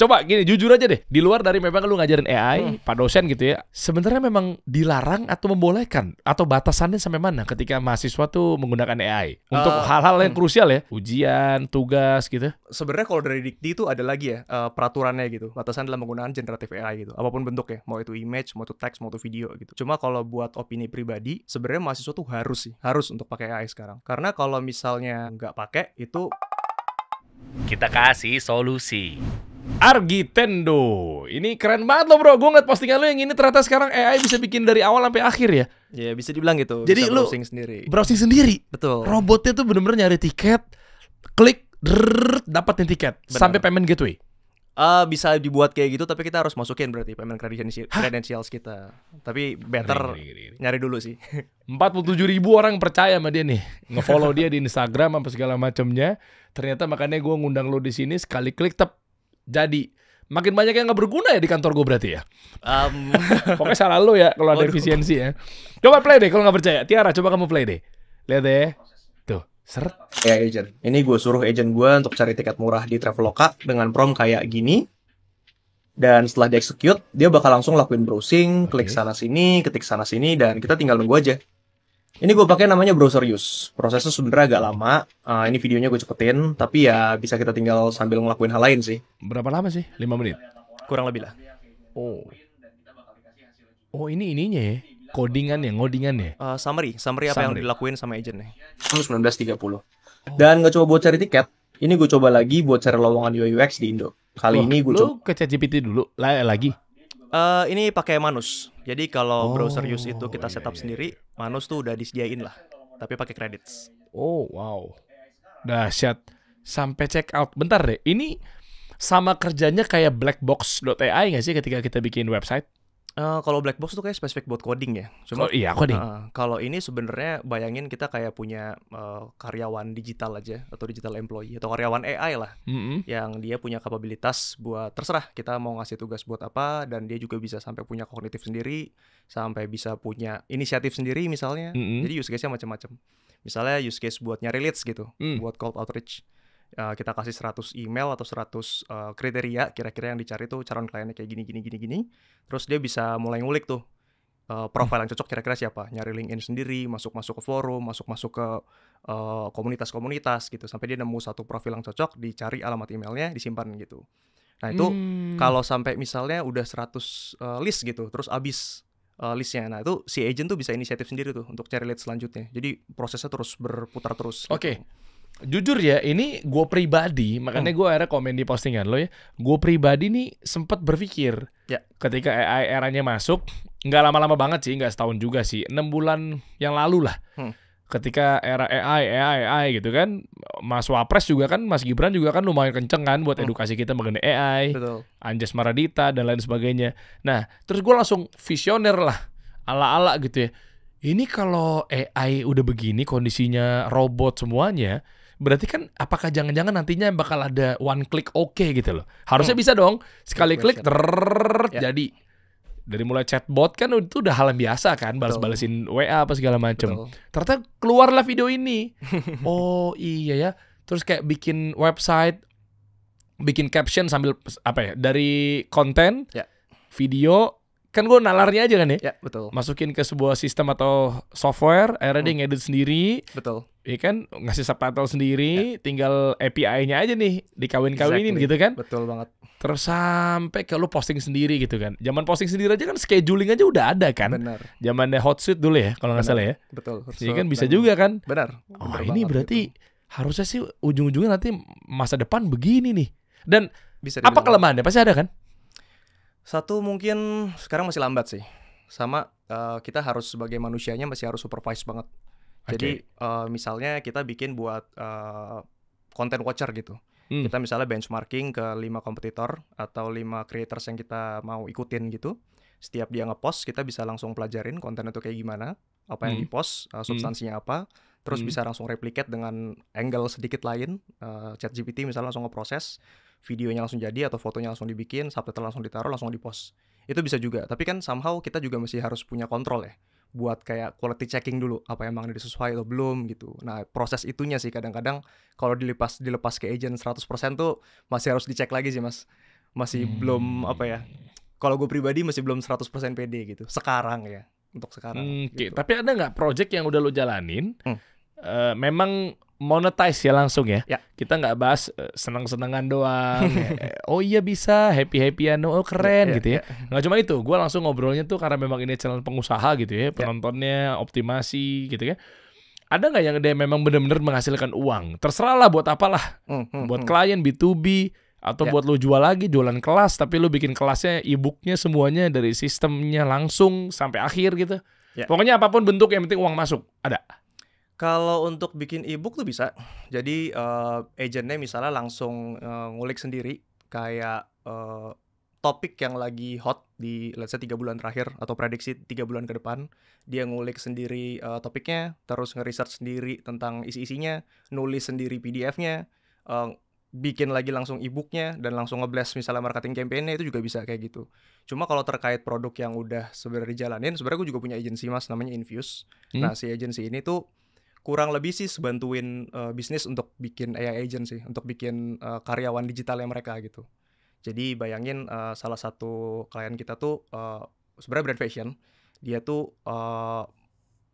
Coba gini, jujur aja deh. Di luar dari memang lu ngajarin AI, Pak dosen gitu ya. Sebenarnya memang dilarang atau membolehkan? Atau batasannya sampai mana ketika mahasiswa tuh menggunakan AI? Untuk hal-hal yang krusial ya. Ujian, tugas gitu. Sebenarnya kalau dari Dikti itu ada lagi ya peraturannya gitu. Batasan dalam penggunaan generatif AI gitu. Apapun bentuknya, mau itu image, mau itu teks, mau itu video gitu. Cuma kalau buat opini pribadi, sebenarnya mahasiswa tuh harus untuk pakai AI sekarang. Karena kalau misalnya nggak pakai itu Kita kasih solusi. Argitendo. Ini keren banget loh bro. Gue ngeliat postingan lo yang ini ternyata sekarang AI bisa bikin dari awal sampai akhir ya. ya bisa dibilang gitu. Jadi bisa lu browsing sendiri. Browsing sendiri. Betul. Robotnya tuh bener-bener nyari tiket, klik, dapatin tiket. Benar. Sampai payment gateway. Bisa dibuat kayak gitu, tapi kita harus masukin berarti payment credentials kita. Tapi better Ngeri. nyari dulu sih. 47.000 orang percaya sama dia nih. Nge-follow dia di Instagram apa segala macamnya. Ternyata makanya gue ngundang lo di sini, sekali klik tep jadi. Makin banyak yang nggak berguna ya di kantor gue berarti ya. Pokoknya salah lo ya kalau ada efisiensi ya. Coba play deh kalau nggak percaya. Tiara, coba kamu play deh. Lihat deh. Tuh, seret. Ya agent. Ini gue suruh agent gue untuk cari tiket murah di Traveloka dengan prompt kayak gini. Dan setelah di-execute, dia bakal langsung lakuin browsing, klik sana sini, ketik sana sini, dan kita tinggal nunggu aja. Ini gue pakai namanya browser use. Prosesnya sebenarnya agak lama. Ini videonya gue cepetin, tapi ya bisa kita tinggal sambil ngelakuin hal lain sih. Berapa lama sih? 5 menit? Kurang lebih lah. Oh ini ininya ya. Ngodingannya. Summary apa yang dilakuin sama agentnya. 19.30. Dan gak coba buat cari tiket. Ini gue coba lagi buat cari lowongan UI UX di Indo. Kali ini gue coba. Lu ke ChatGPT dulu lagi. Ini pakai Manus. Jadi kalau browser use itu kita setup sendiri, Manus tuh udah disediain lah. Tapi pakai credits. Oh wow. Dahsyat. Sampai check out. Bentar deh. Ini sama kerjanya kayak blackbox.ai nggak sih ketika kita bikin website? Kalau black box tuh kayak spesifik buat coding ya. Cuma iya coding. Kalau ini sebenarnya bayangin kita kayak punya karyawan digital aja atau digital employee atau karyawan AI lah, yang dia punya kapabilitas buat terserah kita mau ngasih tugas buat apa, dan dia juga bisa sampai punya kognitif sendiri, sampai bisa punya inisiatif sendiri misalnya. Jadi use case-nya macam-macam. Misalnya use case buat nyari leads gitu, buat cold outreach. Kita kasih 100 email atau 100 kriteria kira-kira yang dicari tuh calon kliennya kayak gini. Terus dia bisa mulai ngulik tuh profil yang cocok kira-kira siapa. Nyari LinkedIn sendiri, masuk ke forum, masuk ke komunitas-komunitas gitu. Sampai dia nemu satu profil yang cocok, dicari alamat emailnya, disimpan gitu. Nah itu kalau sampai misalnya udah 100 list gitu, terus abis listnya. Nah itu si agent tuh bisa inisiatif sendiri tuh untuk cari lead selanjutnya. Jadi prosesnya terus berputar terus gitu. Oke. Jujur ya, ini gue pribadi, makanya gue akhirnya komen di postingan lo ya. Gue pribadi nih sempat berpikir ketika AI eranya masuk, nggak lama-lama banget sih, nggak setahun juga sih, 6 bulan yang lalu lah. Ketika era AI gitu kan, Mas Wapres juga kan, Mas Gibran juga kan lumayan kenceng kan buat edukasi kita mengenai AI, Anjas Maradita dan lain sebagainya. Nah, terus gue langsung visioner lah, ala-ala gitu ya. Ini kalau AI udah begini kondisinya, robot semuanya, berarti kan apakah jangan-jangan nantinya bakal ada one click gitu loh. Harusnya bisa dong, sekali klik jadi. Dari mulai chatbot kan itu udah hal yang biasa kan, balas-balesin WA apa segala macem. Ternyata keluarlah video ini. Oh iya ya. Terus kayak bikin website, bikin caption sambil apa ya, dari konten, video. Kan gue nalarnya aja kan ya? Ya, betul. Masukin ke sebuah sistem atau software, akhirnya dia ngedit sendiri. Betul. Iya kan, ngasih subtitle sendiri, tinggal API-nya aja nih, dikawin-kawinin gitu kan. Betul banget. Terus sampai ke lu posting sendiri gitu kan. Zaman posting sendiri aja kan scheduling aja udah ada kan. Benar. Zamannya Hotsuite dulu ya, kalau nggak salah ya. Betul. Iya kan bisa juga kan. Benar. Oh ini berarti harusnya sih ujung-ujungnya nanti masa depan begini nih. Dan bisa apa kelemahannya? Pasti ada kan? Satu mungkin sekarang masih lambat sih. Sama kita harus sebagai manusianya masih harus supervise banget. Jadi misalnya kita bikin buat content watcher gitu. Kita misalnya benchmarking ke 5 kompetitor atau 5 creators yang kita mau ikutin gitu. Setiap dia ngepost, kita bisa langsung pelajarin konten itu kayak gimana, apa yang dipost, substansinya apa. Terus bisa langsung replicate dengan angle sedikit lain. ChatGPT misalnya langsung ngeproses, videonya langsung jadi atau fotonya langsung dibikin, subtitle langsung ditaruh, langsung dipost. Itu bisa juga. Tapi kan somehow kita juga masih harus punya kontrol ya. Buat kayak quality checking dulu, apa emang udah sesuai atau belum gitu. Nah proses itunya sih kadang-kadang kalau dilepas ke agent 100% tuh masih harus dicek lagi sih mas. masih belum apa ya. Kalau gue pribadi masih belum 100% pede gitu. Sekarang ya, untuk sekarang. Gitu. Tapi ada nggak project yang udah lo jalanin? Memang monetize ya langsung ya. Kita nggak bahas senang-senangan doang. Oh iya bisa happy-happyan, oh keren gitu ya. Nggak cuma itu, gue langsung ngobrolnya tuh karena memang ini channel pengusaha gitu ya, penontonnya optimasi gitu ya. Ada nggak yang dia memang benar-benar menghasilkan uang? Terserah lah buat apalah, buat klien B2B atau buat lo jual lagi, jualan kelas, tapi lo bikin kelasnya e-booknya semuanya dari sistemnya langsung sampai akhir gitu. Pokoknya apapun bentuk yang penting uang masuk, ada. Kalau untuk bikin e-book tuh bisa. Jadi agentnya misalnya langsung ngulik sendiri kayak topik yang lagi hot di let's say 3 bulan terakhir atau prediksi 3 bulan ke depan. Dia ngulik sendiri topiknya, terus nge-research sendiri tentang isi-isinya, nulis sendiri PDF-nya, bikin lagi langsung e-booknya dan langsung nge-blast misalnya marketing campaign-nya, itu juga bisa kayak gitu. Cuma kalau terkait produk yang udah sebenarnya dijalanin, sebenarnya gue juga punya agensi mas namanya Infuse. Nah si agensi ini tuh kurang lebih sih bantuin bisnis untuk bikin AI agent sih, untuk bikin karyawan digitalnya mereka gitu. Jadi bayangin salah satu klien kita tuh sebenarnya brand fashion, dia tuh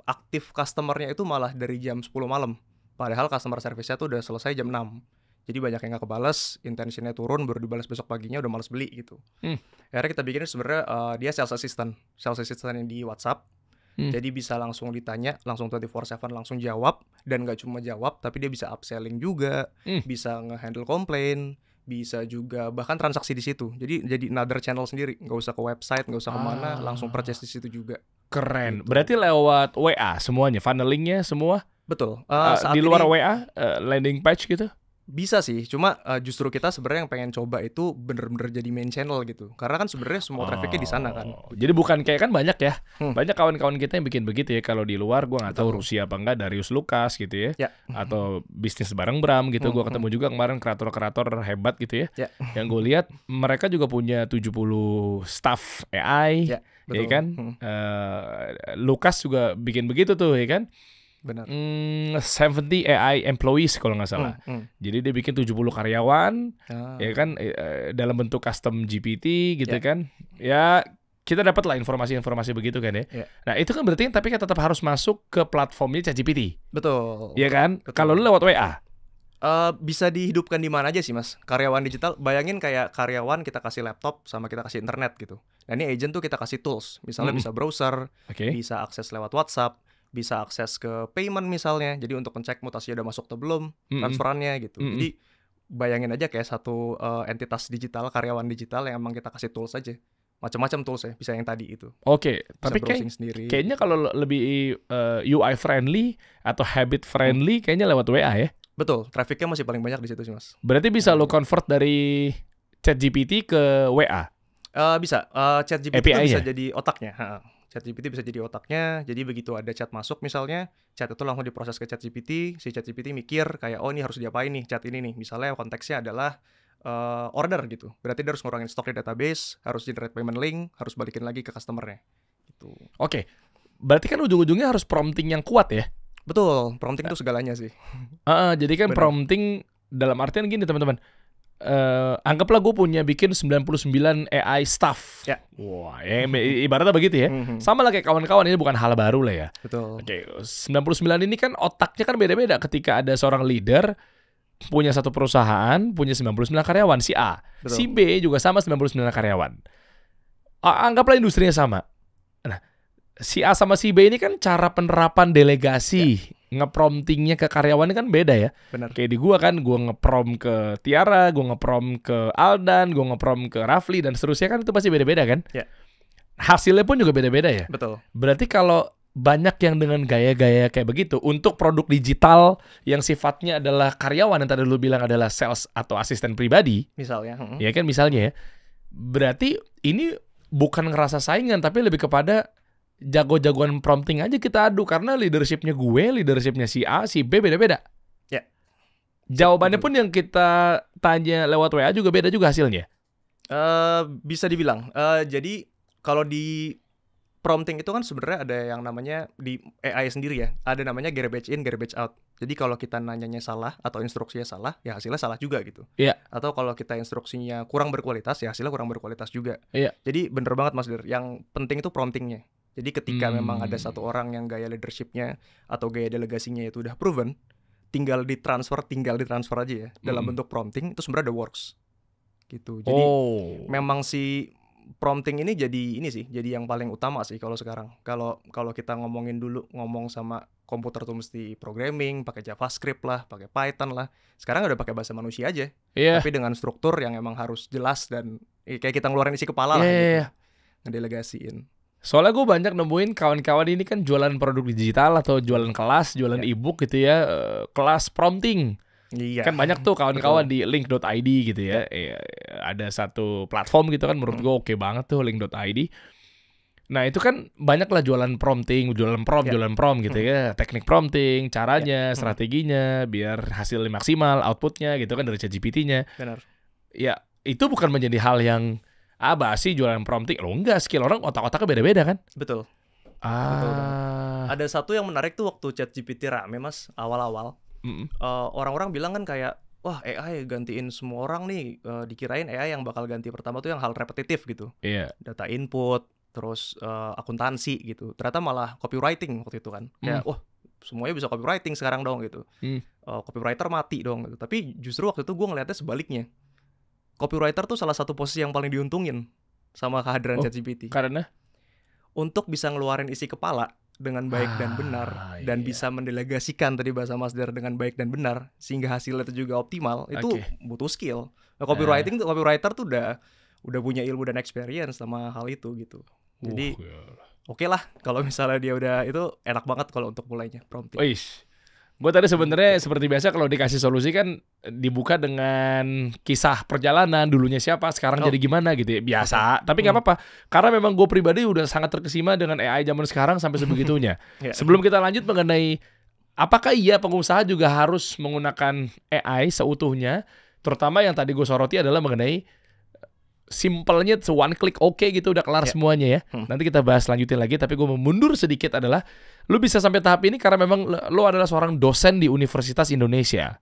aktif customer-nya itu malah dari jam 10 malam. Padahal customer service-nya tuh udah selesai jam 6. Jadi banyak yang gak kebales, intentionnya turun, baru dibalas besok paginya udah males beli gitu. Akhirnya kita bikin sebenarnya dia sales assistant yang di WhatsApp. Jadi bisa langsung ditanya, langsung 24/7 langsung jawab, dan gak cuma jawab, tapi dia bisa upselling juga, bisa nge-handle komplain, bisa juga bahkan transaksi di situ. Jadi another channel sendiri, nggak usah ke website, nggak usah kemana, langsung purchase di situ juga. Keren. Gitu. Berarti lewat WA semuanya, funnelingnya semua? Betul. Di luar WA, landing page gitu? Bisa sih, cuma justru kita sebenarnya yang pengen coba itu bener-bener jadi main channel gitu. Karena kan sebenarnya semua trafficnya di sana kan. Jadi bukan kayak kan banyak ya, banyak kawan-kawan kita yang bikin begitu ya. Kalau di luar gue nggak tahu Rusia apa enggak, Darius Lukas gitu ya, atau bisnis bareng Bram gitu. Gue ketemu juga kemarin kreator-kreator hebat gitu ya. Yang gue lihat mereka juga punya 70 staff AI, ya kan. Lukas juga bikin begitu tuh ya kan. Benar. 70 AI employees kalau nggak salah. Jadi dia bikin 70 karyawan, ya kan, dalam bentuk custom GPT gitu kan. Ya kita dapat lah informasi-informasi begitu kan ya. Nah itu kan berarti tapi kan tetap harus masuk ke platformnya ChatGPT. Betul. Iya kan? Kalau lu lewat WA? Bisa dihidupkan di mana aja sih mas. Karyawan digital, bayangin kayak karyawan kita kasih laptop sama kita kasih internet gitu. Nah ini agent tuh kita kasih tools. Misalnya bisa browser, bisa akses lewat WhatsApp, bisa akses ke payment misalnya, jadi untuk ngecek mutasi udah masuk atau belum transferannya gitu. Jadi bayangin aja kayak satu entitas digital, karyawan digital yang emang kita kasih tools aja, macam-macam tools ya, bisa yang tadi itu. Tapi kayaknya kalau lebih UI friendly atau habit friendly kayaknya lewat WA ya. Betul, trafficnya masih paling banyak di situ sih mas. Berarti bisa lo convert dari ChatGPT ke WA? Bisa, ChatGPT itu bisa jadi otaknya. ChatGPT bisa jadi otaknya, jadi begitu ada chat masuk misalnya, chat itu langsung diproses ke ChatGPT, si ChatGPT mikir kayak, oh ini harus diapain nih chat ini nih, misalnya konteksnya adalah order gitu, berarti dia harus ngurangin stok di database, harus generate payment link, harus balikin lagi ke customer-nya gitu. Oke, berarti kan ujung-ujungnya harus prompting yang kuat ya? Betul, prompting itu segalanya sih. Jadi kan prompting dalam artian gini teman-teman, anggaplah gue punya bikin 99 AI staff. Wah, ya, ibaratnya begitu ya. Sama lah kayak kawan-kawan, ini bukan hal baru lah ya. Betul. 99 ini kan otaknya kan beda-beda. Ketika ada seorang leader punya satu perusahaan, punya 99 karyawan, si A. Betul. Si B juga sama 99 karyawan. Anggaplah industrinya sama. Nah, si A sama si B ini kan cara penerapan delegasi, ngepromptingnya ke karyawannya kan beda ya. Benar. Kayak di gua kan, gua ngeprom ke Tiara, gua ngeprom ke Aldan, gua ngeprom ke Rafli dan seterusnya kan, itu pasti beda-beda kan. Hasilnya pun juga beda-beda ya. Betul. Berarti kalau banyak yang dengan gaya-gaya kayak begitu untuk produk digital yang sifatnya adalah karyawan yang tadi lu bilang adalah sales atau asisten pribadi, misalnya. Ya kan misalnya ya. Berarti ini bukan ngerasa saingan tapi lebih kepada jago-jagoan prompting aja kita adu, karena leadershipnya gue, leadershipnya si A, si B beda-beda. Jawabannya pun yang kita tanya lewat WA juga beda juga hasilnya. Bisa dibilang. Jadi kalau di prompting itu kan sebenarnya ada yang namanya di AI sendiri ya, ada namanya garbage in, garbage out. Jadi kalau kita nanyanya salah atau instruksinya salah, ya hasilnya salah juga gitu. Iya. Atau kalau kita instruksinya kurang berkualitas, ya hasilnya kurang berkualitas juga. Iya. Jadi bener banget Mas Dir, yang penting itu promptingnya. Jadi ketika memang ada satu orang yang gaya leadershipnya atau gaya delegasinya itu udah proven, tinggal ditransfer aja ya dalam bentuk prompting, itu sebenarnya udah works gitu. Jadi memang si prompting ini jadi yang paling utama sih kalau sekarang. Kalau kita ngomong sama komputer tuh mesti programming, pakai JavaScript lah, pakai Python lah. Sekarang udah pakai bahasa manusia aja. Tapi dengan struktur yang emang harus jelas dan kayak kita ngeluarin isi kepala lah gitu. Ngedelegasiin. Soalnya gue banyak nemuin kawan-kawan ini kan jualan produk digital atau jualan kelas, jualan e-book gitu ya, kelas prompting. Iya. Kan banyak tuh kawan-kawan di link.id gitu ya. Ada satu platform gitu kan menurut gue oke banget tuh link.id. Nah itu kan banyak lah jualan prompting, jualan prompt gitu ya. Teknik prompting, caranya, strateginya, biar hasilnya maksimal, outputnya gitu kan dari ChatGPT-nya. Benar. Ya itu bukan menjadi hal yang basi jualan prompting. Loh enggak, skill orang otak-otaknya beda-beda kan? Betul. Betul banget. Ada satu yang menarik tuh waktu ChatGPT rame Mas, awal-awal. Orang-orang bilang kan kayak, wah AI gantiin semua orang nih. Dikirain AI yang bakal ganti pertama tuh yang hal repetitif gitu. Data input, terus akuntansi gitu. Ternyata malah copywriting waktu itu kan. Kayak wah semuanya bisa copywriting sekarang dong gitu. Copywriter mati dong gitu. Tapi justru waktu itu gue ngeliatnya sebaliknya. Copywriter tuh salah satu posisi yang paling diuntungin sama kehadiran ChatGPT. Karena? Untuk bisa ngeluarin isi kepala dengan baik dan benar. Dan bisa mendelegasikan tadi bahasa Mas Der dengan baik dan benar. Sehingga hasilnya itu juga optimal. Itu butuh skill. Nah, copywriter tuh udah punya ilmu dan experience sama hal itu gitu. Jadi oke lah kalau misalnya dia udah itu enak banget kalau untuk mulainya prompting. Gue tadi sebenarnya seperti biasa kalau dikasih solusi kan dibuka dengan kisah perjalanan dulunya siapa sekarang jadi gimana gitu ya biasa. Tapi nggak apa-apa karena memang gue pribadi udah sangat terkesima dengan AI zaman sekarang sampai sebegitunya. Sebelum kita lanjut mengenai apakah iya pengusaha juga harus menggunakan AI seutuhnya, terutama yang tadi gue soroti adalah mengenai simpelnya one click gitu udah kelar semuanya ya. Nanti kita bahas lanjutin lagi, tapi gue mau mundur sedikit adalah lu bisa sampai tahap ini karena memang lu adalah seorang dosen di Universitas Indonesia.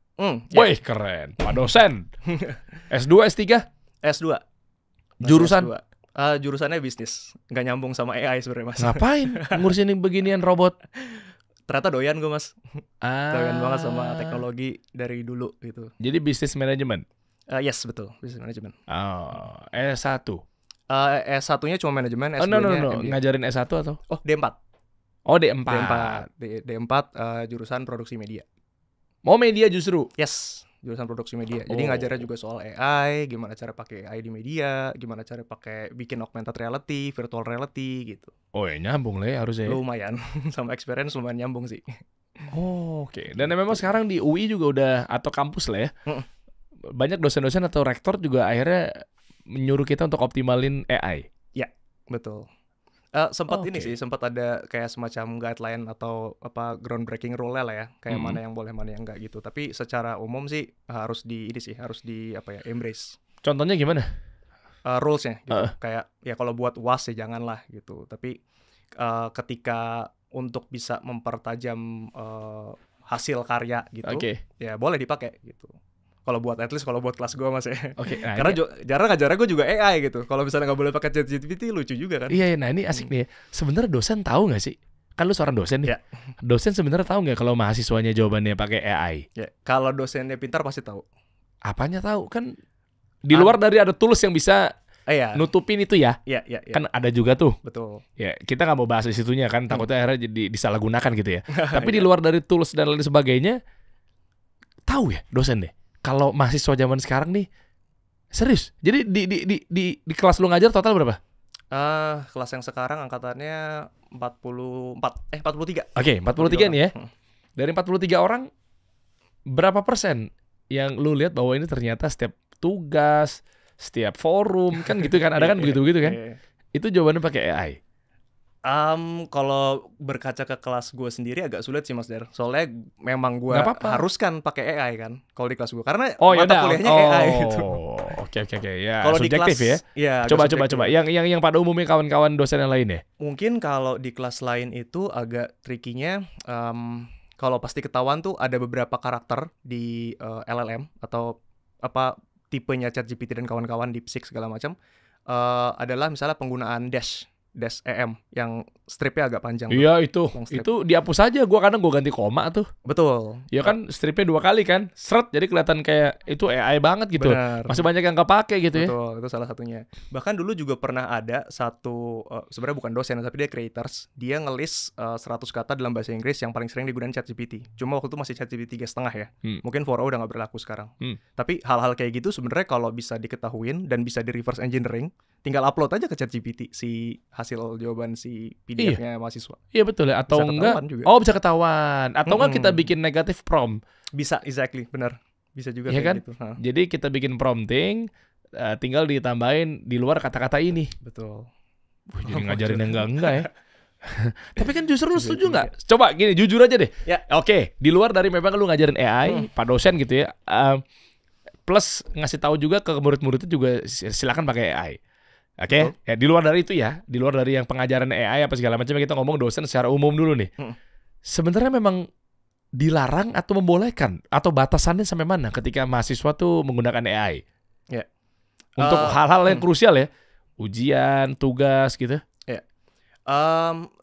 Wih keren, Pak dosen. S2, S3? S2. Jurusan? S2. Jurusannya bisnis, nggak nyambung sama AI sebenarnya Mas. Ngapain ngurusin beginian robot? Ternyata doyan gue Mas. Doyan banget sama teknologi dari dulu gitu. Jadi bisnis manajemen? Yes betul, business management. S1. S1-nya cuma manajemen, S2-nya no. Ngajarin S1 atau? D4. D4. D4 jurusan produksi media. Media justru? Yes, jurusan produksi media. Jadi ngajarnya juga soal AI, gimana cara pakai AI di media, gimana cara pakai bikin augmented reality, virtual reality gitu. Nyambung lah ya harusnya. Lumayan, sama experience lumayan nyambung sih. Oke. Dan memang sekarang di UI juga udah atau kampus lah ya. Banyak dosen-dosen atau rektor juga akhirnya menyuruh kita untuk optimalin AI. Ya, betul. Sempat ada kayak semacam guideline atau groundbreaking rule lah ya, kayak mana yang boleh mana yang enggak gitu. Tapi secara umum sih harus di embrace. Contohnya gimana? Rulesnya gitu. Kayak ya kalau buat UAS ya janganlah gitu. Tapi ketika untuk bisa mempertajam hasil karya gitu, ya boleh dipakai gitu. Kalau buat kelas gue Mas ya. Karena jarang ngajarnya gue juga AI gitu. Kalau misalnya nggak boleh pakai ChatGPT lucu juga kan. Iya, nah ini asik nih. Sebenarnya dosen tahu nggak sih? Kan lu seorang dosen nih. Dosen sebenarnya tahu nggak kalau mahasiswanya jawabannya pakai AI? Kalau dosennya pintar pasti tahu. Apanya tahu? Kan di luar dari ada tools yang bisa nutupin itu ya. Kan ada juga tuh. Betul. Ya kita nggak mau bahas di situnya kan. Takutnya akhirnya jadi disalahgunakan gitu ya. Tapi di luar dari tools dan lain sebagainya, tahu ya dosen deh. Kalau mahasiswa zaman sekarang nih serius. Jadi di kelas lu ngajar total berapa? Kelas yang sekarang angkatannya 43. Oke, 43 nih ya. Dari 43 orang berapa persen yang lu lihat bahwa ini ternyata setiap tugas, setiap forum kan gitu kan ada kan begitu-begitu kan? Itu jawabannya pakai AI. Kalau berkaca ke kelas gue sendiri agak sulit sih Mas Der. Soalnya memang gue haruskan pakai AI kan kalau di kelas gue. Karena mata kuliahnya AI gitu. Oke. Ya, kalau subjektif di kelas, ya. Coba. Yang pada umumnya kawan-kawan dosen yang lain ya? Mungkin kalau di kelas lain itu agak tricky-nya, kalau pasti ketahuan tuh ada beberapa karakter di LLM atau apa tipenya ChatGPT dan kawan-kawan, DeepSeek segala macam, adalah misalnya penggunaan dash EM yang stripnya agak panjang. Iya itu dihapus aja. Kadang gue ganti koma tuh. Betul. Ya kan stripnya 2 kali kan, seret, jadi kelihatan kayak itu AI banget gitu. Benar. Masih banyak yang nggak pakai gitu. Betul, itu salah satunya. Bahkan dulu juga pernah ada satu sebenarnya bukan dosen tapi dia creators, dia ngelis 100 kata dalam bahasa Inggris yang paling sering digunakan ChatGPT. Cuma waktu itu masih ChatGPT 3,5 ya. Mungkin 4.0 udah nggak berlaku sekarang. Tapi hal-hal kayak gitu sebenarnya kalau bisa diketahuin dan bisa di reverse engineering, tinggal upload aja ke ChatGPT si hasil jawaban si PDF-nya mahasiswa. Iya betul ya. Atau enggak juga. Bisa ketahuan. Atau enggak kita bikin negative prompt. Bisa, exactly, benar. Bisa juga ya kayak kan? gitu. Jadi kita bikin prompting, tinggal ditambahin di luar kata-kata ini. Betul. Jadi ngajarin yang enggak ya. Tapi kan justru lu setuju nggak? Coba gini, jujur aja deh. Ya. Oke, di luar dari memang lu ngajarin AI, Pak dosen gitu ya. Plus ngasih tahu juga ke murid-muridnya juga silakan pakai AI. Oke, ya di luar dari itu ya, di luar dari yang pengajaran AI apa segala macam, kita ngomong dosen secara umum dulu nih. Sebenarnya memang dilarang atau membolehkan atau batasannya sampai mana ketika mahasiswa tuh menggunakan AI? Ya. Untuk hal-hal yang krusial ya, ujian, tugas gitu. Ya.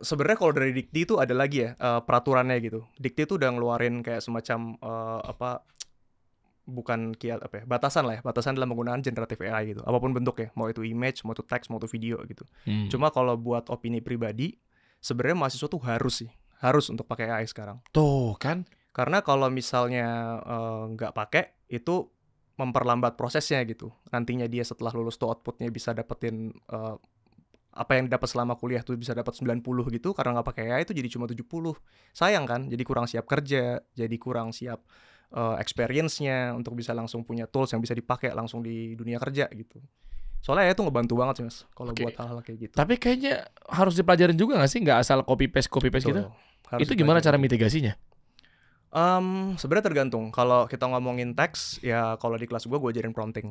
Sebenarnya kalau dari Dikti itu ada lagi ya peraturannya gitu. Dikti itu udah ngeluarin kayak semacam batasan lah ya, batasan dalam penggunaan generative AI gitu, apapun bentuknya, mau itu image, mau itu teks, mau itu video gitu. Cuma kalau buat opini pribadi, sebenarnya mahasiswa tuh harus untuk pakai AI sekarang. Tuh kan, karena kalau misalnya nggak pakai, itu memperlambat prosesnya gitu. Nantinya dia setelah lulus tuh outputnya bisa dapetin apa yang dapat selama kuliah tuh bisa dapat 90 gitu, karena nggak pakai AI itu jadi cuma 70. Sayang kan, jadi kurang siap kerja, jadi kurang siap experience-nya untuk bisa langsung punya tools yang bisa dipakai langsung di dunia kerja gitu. Soalnya itu ngebantu banget sih Mas kalau buat hal-hal kayak gitu. Tapi kayaknya harus dipelajarin juga nggak sih? Nggak asal copy paste gitu. Itu gimana cara mitigasinya? Sebenarnya tergantung. Kalau kita ngomongin teks, ya kalau di kelas gue ajarin prompting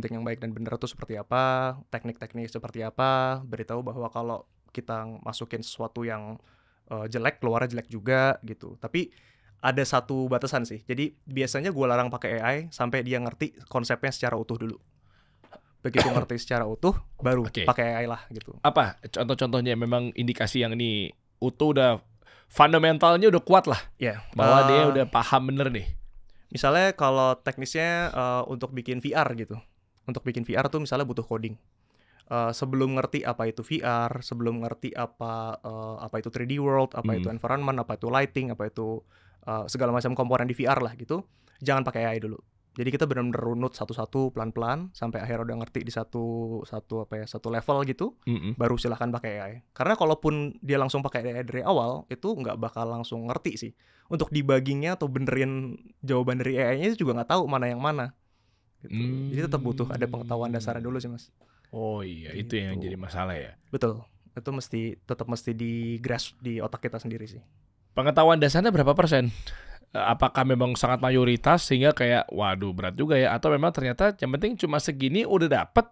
yang baik dan benar itu seperti apa, teknik-teknik seperti apa, beritahu bahwa kalau kita masukin sesuatu yang jelek, keluarnya jelek juga gitu. Tapi ada satu batasan sih. Jadi biasanya gue larang pakai AI sampai dia ngerti konsepnya secara utuh dulu. Begitu ngerti secara utuh, baru pakai AI lah gitu. Apa contoh-contohnya memang indikasi yang ini utuh, udah fundamentalnya udah kuat lah, bahwa dia udah paham bener nih. Misalnya kalau teknisnya untuk bikin VR gitu. Untuk bikin VR tuh misalnya butuh coding. Sebelum ngerti apa itu VR, sebelum ngerti apa itu 3D world, apa itu environment, apa itu lighting, apa itu segala macam komponen di VR lah gitu, jangan pakai AI dulu. Jadi kita benar-benar runut satu-satu pelan-pelan sampai akhirnya udah ngerti di satu level gitu, baru silahkan pakai AI. Karena kalaupun dia langsung pakai AI dari awal, itu nggak bakal langsung ngerti sih. Untuk debuggingnya atau benerin jawaban dari AI-nya juga nggak tahu mana yang mana. Gitu. Jadi tetap butuh ada pengetahuan dasarnya dulu sih Mas. Oh iya, gitu. Itu yang jadi masalah ya. Betul. Itu tetap mesti di-grasp di otak kita sendiri sih. Pengetahuan dasarnya berapa persen? Apakah memang sangat mayoritas sehingga kayak waduh berat juga ya, atau memang ternyata yang penting cuma segini udah dapet,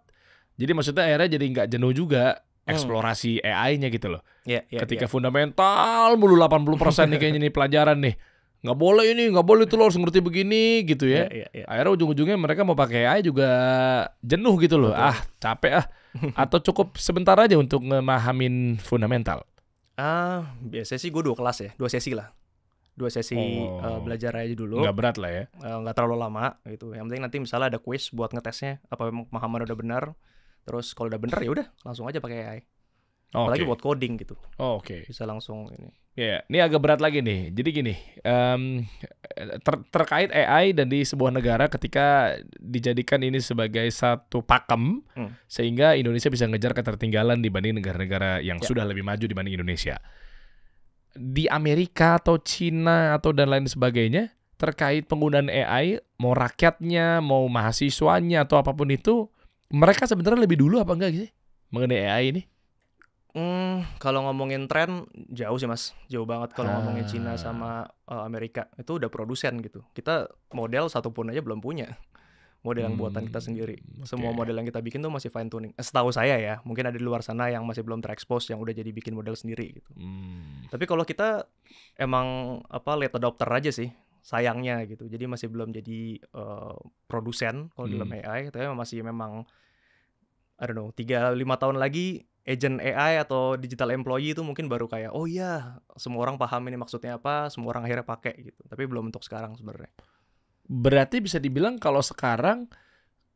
jadi maksudnya akhirnya jadi nggak jenuh juga eksplorasi AI-nya gitu loh. Ketika fundamental mulu 80% nih kayaknya nih pelajaran nih, nggak boleh itu lo harus ngerti begini gitu ya. Akhirnya ujung-ujungnya mereka mau pakai AI juga jenuh gitu loh. Betul. Capek atau cukup sebentar aja untuk ngemahamin fundamental. Biasanya sih gue 2 sesi lah. 2 sesi belajar aja dulu. Nggak berat lah ya. Nggak terlalu lama gitu. Yang penting nanti misalnya ada quiz buat ngetesnya apa pemahaman udah benar. Terus kalau udah benar ya udah langsung aja pakai AI. Apalagi buat coding gitu. Bisa langsung ini. Ini agak berat lagi nih. Jadi gini, terkait AI dan di sebuah negara ketika dijadikan ini sebagai satu pakem, sehingga Indonesia bisa ngejar ketertinggalan dibanding negara-negara yang sudah lebih maju dibanding Indonesia. Di Amerika atau Cina atau dan lain sebagainya, terkait penggunaan AI, mau rakyatnya, mau mahasiswanya atau apapun itu, mereka sebenarnya lebih dulu apa enggak sih mengenai AI ini? Kalau ngomongin tren jauh sih Mas, jauh banget kalau ngomongin Cina sama Amerika itu udah produsen gitu. Kita model satu pun aja belum punya. Model yang buatan kita sendiri. Semua model yang kita bikin tuh masih fine tuning. Setahu saya ya, mungkin ada di luar sana yang masih belum terekspos yang udah jadi bikin model sendiri gitu. Tapi kalau kita emang late adopter aja sih, sayangnya gitu. Jadi masih belum jadi produsen kalau dalam AI, tapi masih memang I don't know, 3-5 tahun lagi agent AI atau digital employee itu mungkin baru kayak oh iya semua orang paham ini maksudnya apa, semua orang akhirnya pakai gitu. Tapi belum untuk sekarang sebenarnya. Berarti bisa dibilang kalau sekarang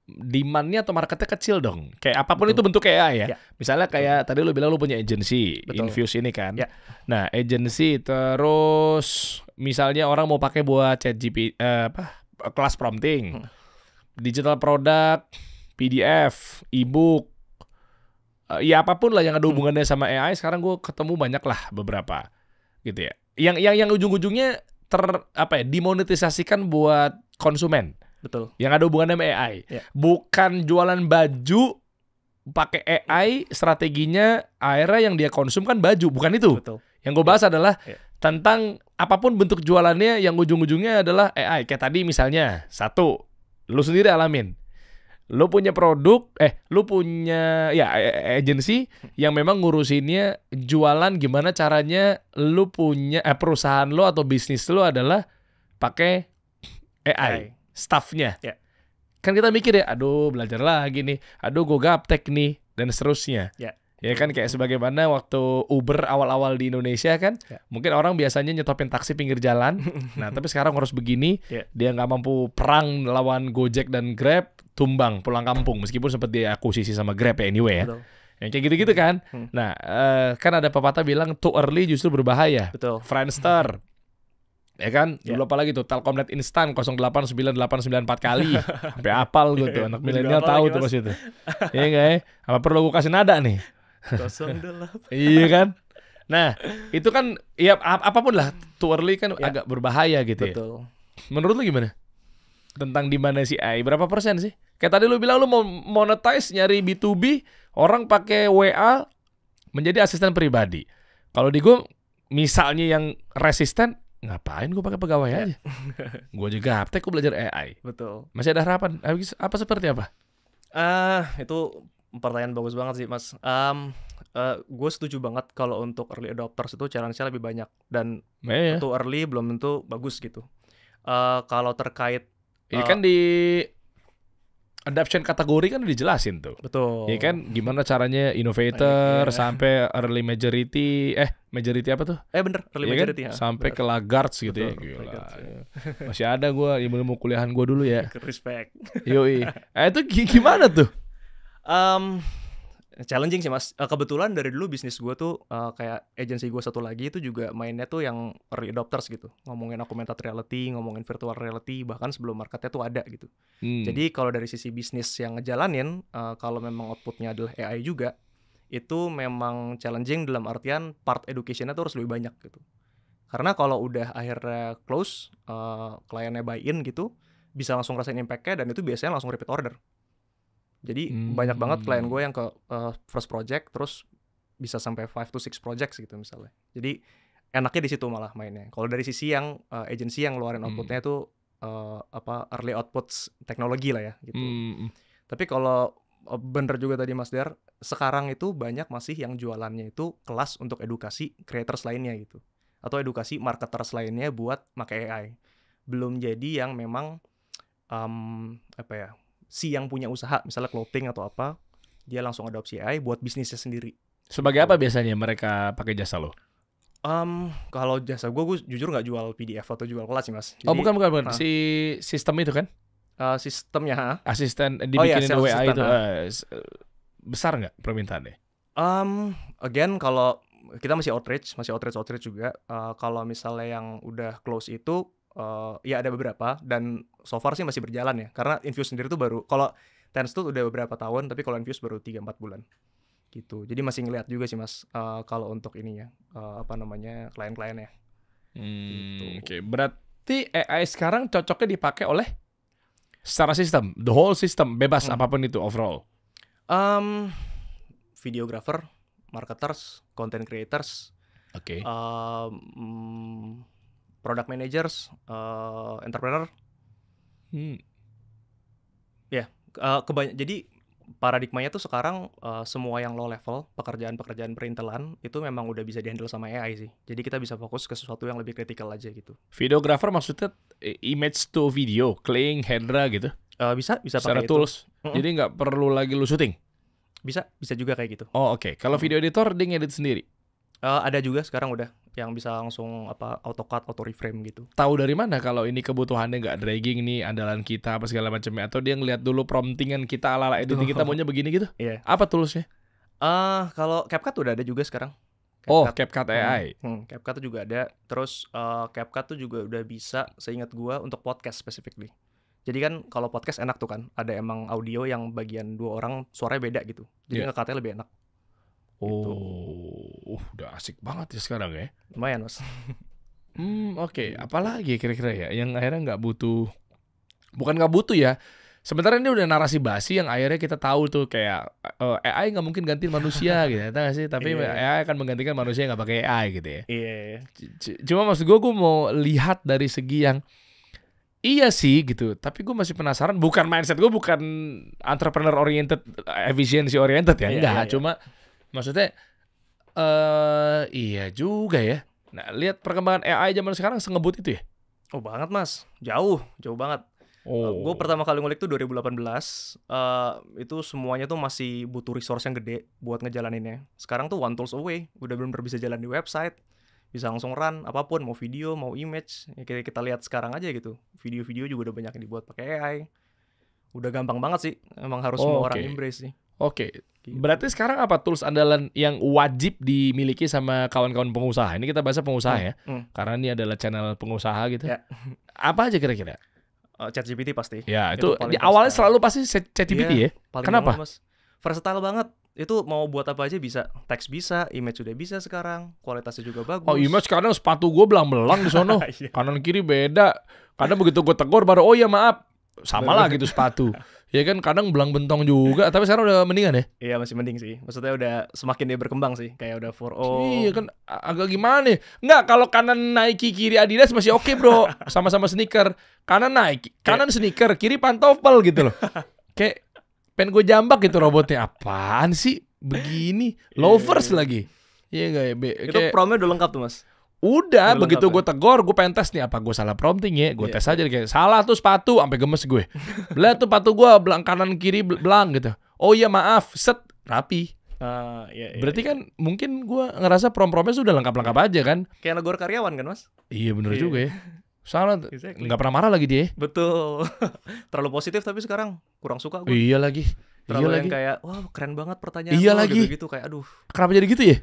demand-nya atau marketnya kecil dong. Kayak apapun itu bentuk AI ya. Misalnya kayak tadi lu bilang lu punya agency, Infuse ini kan. Nah, agency terus misalnya orang mau pakai buat ChatGPT kelas prompting. Digital product, PDF, e-book, ya apapun lah yang ada hubungannya sama AI. Sekarang gue ketemu banyak lah beberapa gitu ya. Yang ujung-ujungnya dimonetisasikan buat konsumen. Betul. Yang ada hubungannya sama AI. Bukan jualan baju pakai AI, strateginya akhirnya yang dia konsum kan baju, bukan itu. Betul. Yang gue bahas adalah tentang apapun bentuk jualannya yang ujung-ujungnya adalah AI. Kayak tadi misalnya, satu, lu sendiri alamin. Lu punya produk, lu punya agency yang memang ngurusinnya jualan gimana caranya lu punya perusahaan lu atau bisnis lu adalah pakai AI. Staffnya. Kan kita mikir ya, aduh belajar lagi nih, aduh gue gaptek nih, dan seterusnya. Ya kan kayak sebagaimana waktu Uber awal-awal di Indonesia kan, mungkin orang biasanya nyetopin taksi pinggir jalan. Nah tapi sekarang harus begini, dia nggak mampu perang lawan Gojek dan Grab, tumbang pulang kampung meskipun sempat diakuisisi sama Grab ya anyway ya. Yang kayak gitu-gitu kan. Nah kan ada pepatah bilang too early justru berbahaya. Betul. Friendster. Ya kan, dulu apa lagi tuh Telkomnet instan 089894 kali sampai apal gue tuh, anak milenial tahu tuh pas itu. Iya enggak ya? Apa perlu gue kasih nada nih? 08. Iya kan? Nah, itu kan ya apapun lah, too early kan agak berbahaya gitu ya. Betul. Menurut lu gimana? Tentang di mana si AI, berapa persen sih? Kayak tadi lu bilang lu mau monetize nyari B2B, orang pakai WA menjadi asisten pribadi. Kalau di gue misalnya yang resisten, ngapain gue pakai pegawai aja? Gue juga gaptek, gue belajar AI. Betul. Masih ada harapan? Apa seperti apa? Itu pertanyaan bagus banget sih Mas. Gue setuju banget kalau untuk early adopters itu challenge-nya lebih banyak dan itu early belum tentu bagus gitu. Kalau terkait kan di adoption kategori kan udah dijelasin tuh. Betul. Ya kan gimana caranya innovator sampai early majority apa tuh? Bener, early majority kan? Sampai ke laggards gitu. Betul, ya. Gila. Masih ada gue ilmu kuliahan gue dulu ya. Respect. Yoi. Itu gimana tuh? Challenging sih Mas. Kebetulan dari dulu bisnis gue tuh kayak agency gue satu lagi itu juga mainnya tuh yang early adopters gitu. Ngomongin augmented reality, ngomongin virtual reality, bahkan sebelum marketnya tuh ada gitu. Jadi kalau dari sisi bisnis yang ngejalanin, kalau memang outputnya adalah AI juga, itu memang challenging dalam artian part education-nya tuh harus lebih banyak gitu. Karena kalau udah akhirnya close, kliennya buy-in gitu, bisa langsung rasain impact-nya dan itu biasanya langsung repeat order. Jadi banyak banget klien gue yang ke first project terus bisa sampai 5 to 6 projects gitu misalnya. Jadi enaknya di situ malah mainnya. Kalau dari sisi yang agency yang ngeluarin outputnya itu early outputs teknologi lah ya gitu. Tapi kalau bener juga tadi Mas Der, sekarang itu banyak masih yang jualannya itu kelas untuk edukasi creators lainnya gitu. Atau edukasi marketers lainnya buat pakai AI. Belum jadi yang memang si yang punya usaha, misalnya clothing atau apa, dia langsung adopsi AI buat bisnisnya sendiri. Sebagai apa biasanya mereka pakai jasa lo? Kalau jasa gue jujur nggak jual PDF atau jual kelas sih Mas. Jadi, bukan. Si sistem itu kan? Sistemnya. Asisten dibikinin WA itu. Besar nggak permintaannya? Again, kalau kita masih outreach juga. Kalau misalnya yang udah close itu, ya ada beberapa dan so far sih masih berjalan ya karena Infuse sendiri tuh baru, kalau Tense tuh udah beberapa tahun tapi kalau Infuse baru 3-4 bulan gitu, jadi masih ngeliat juga sih Mas kalau untuk ininya klien-kliennya gitu. Oke. Berarti AI sekarang cocoknya dipakai oleh secara sistem, the whole system bebas apapun itu overall. Videographer marketers, content creators, product managers, entrepreneur. Jadi paradigmanya tuh sekarang semua yang low level, pekerjaan-pekerjaan perintelan itu memang udah bisa dihandle sama AI sih. Jadi kita bisa fokus ke sesuatu yang lebih kritikal aja gitu. Videographer maksudnya image to video, Kling, Hendra gitu? Bisa secara pakai tools. Jadi nggak perlu lagi lu syuting? Bisa juga kayak gitu. Oh oke. Kalau video editor dia ngedit sendiri? Ada juga sekarang udah yang bisa langsung AutoCAD, auto reframe gitu. Tahu dari mana kalau ini kebutuhannya nggak dragging nih, andalan kita apa segala macamnya, atau dia ngeliat dulu promptingan kita ala-ala editing kita maunya begini gitu? Iya. Apa toolsnya? Kalau CapCut udah ada juga sekarang. CapCut AI. CapCut juga ada. Terus CapCut tuh juga udah bisa, seingat gua, untuk podcast specifically. Jadi kan kalau podcast enak tuh kan, ada emang audio yang bagian 2 orang suaranya beda gitu. Jadi nge-cutnya lebih enak. Gitu. Udah asik banget ya sekarang ya. Lumayan mas. Oke. Apalagi kira-kira ya yang akhirnya nggak butuh, bukan nggak butuh ya. Sebenarnya ini udah narasi basi yang akhirnya kita tahu tuh kayak AI nggak mungkin gantiin manusia gitu, tahu nggak sih? Tapi AI akan menggantikan manusia nggak pakai AI gitu ya. Iya. Cuma maksud gue mau lihat dari segi yang iya sih gitu, tapi gue masih penasaran. Bukan mindset gue bukan entrepreneur oriented, efficiency oriented ya, enggak. Cuma maksudnya iya juga ya. Nah, lihat perkembangan AI zaman sekarang sengebut itu ya? Oh banget mas, jauh banget. Gue pertama kali ngulik tuh 2018. Itu semuanya tuh masih butuh resource yang gede buat ngejalaninnya. Sekarang tuh one tools away, udah bener-bener bisa jalan di website, bisa langsung run apapun, mau video, mau image. Ya, kita lihat sekarang aja gitu. Video-video juga udah banyak yang dibuat pakai AI. Udah gampang banget sih. Emang harus semua orang embrace sih. Oke. Berarti sekarang apa tools andalan yang wajib dimiliki sama kawan-kawan pengusaha? Ini kita bahas pengusaha ya. Karena ini adalah channel pengusaha gitu. Apa aja kira-kira? ChatGPT pasti. Ya, itu di awalnya selalu pasti ChatGPT ya. Kenapa? Mas. Versatile banget. Itu mau buat apa aja bisa. Teks bisa, image udah bisa sekarang. Kualitasnya juga bagus. Oh, image kadang sepatu gue belang-belang di sono. Kanan kiri beda. Kadang begitu gue tegur baru, oh ya maaf. Sama lah gitu sepatu. Ya kan kadang belang bentong juga. Tapi sekarang udah mendingan ya? Iya masih mending sih. Maksudnya udah semakin dia berkembang sih. Kayak udah 4.0. Iya kan agak gimana nih? Enggak, kalau kanan Nike kiri Adidas masih oke bro. Sama-sama sneaker. Kanan Nike, kanan sneaker, kiri pantofel gitu loh. Kayak pengen gue jambak gitu robotnya. Apaan sih? Begini. Loafers lagi. Iya enggak ya? Itu promnya udah lengkap tuh mas. Udah begitu gue tegur, gue pengen tes nih apa gue salah prompting ya. Gue tes aja kayak salah tuh sepatu sampai gemes gue. Lihat tuh sepatu gue belang kanan kiri belang gitu. Oh iya maaf, set rapi. Berarti kan mungkin gue ngerasa prom-promnya sudah lengkap-lengkap aja kan. Kayak negor karyawan kan mas. Iya bener juga ya. Salah, nggak pernah marah lagi dia. Betul. Terlalu positif tapi sekarang kurang suka gue. Iya lagi. Terlalu yang kayak wah keren banget pertanyaan. Iya lagi. Gitu kayak aduh. Kenapa jadi gitu ya?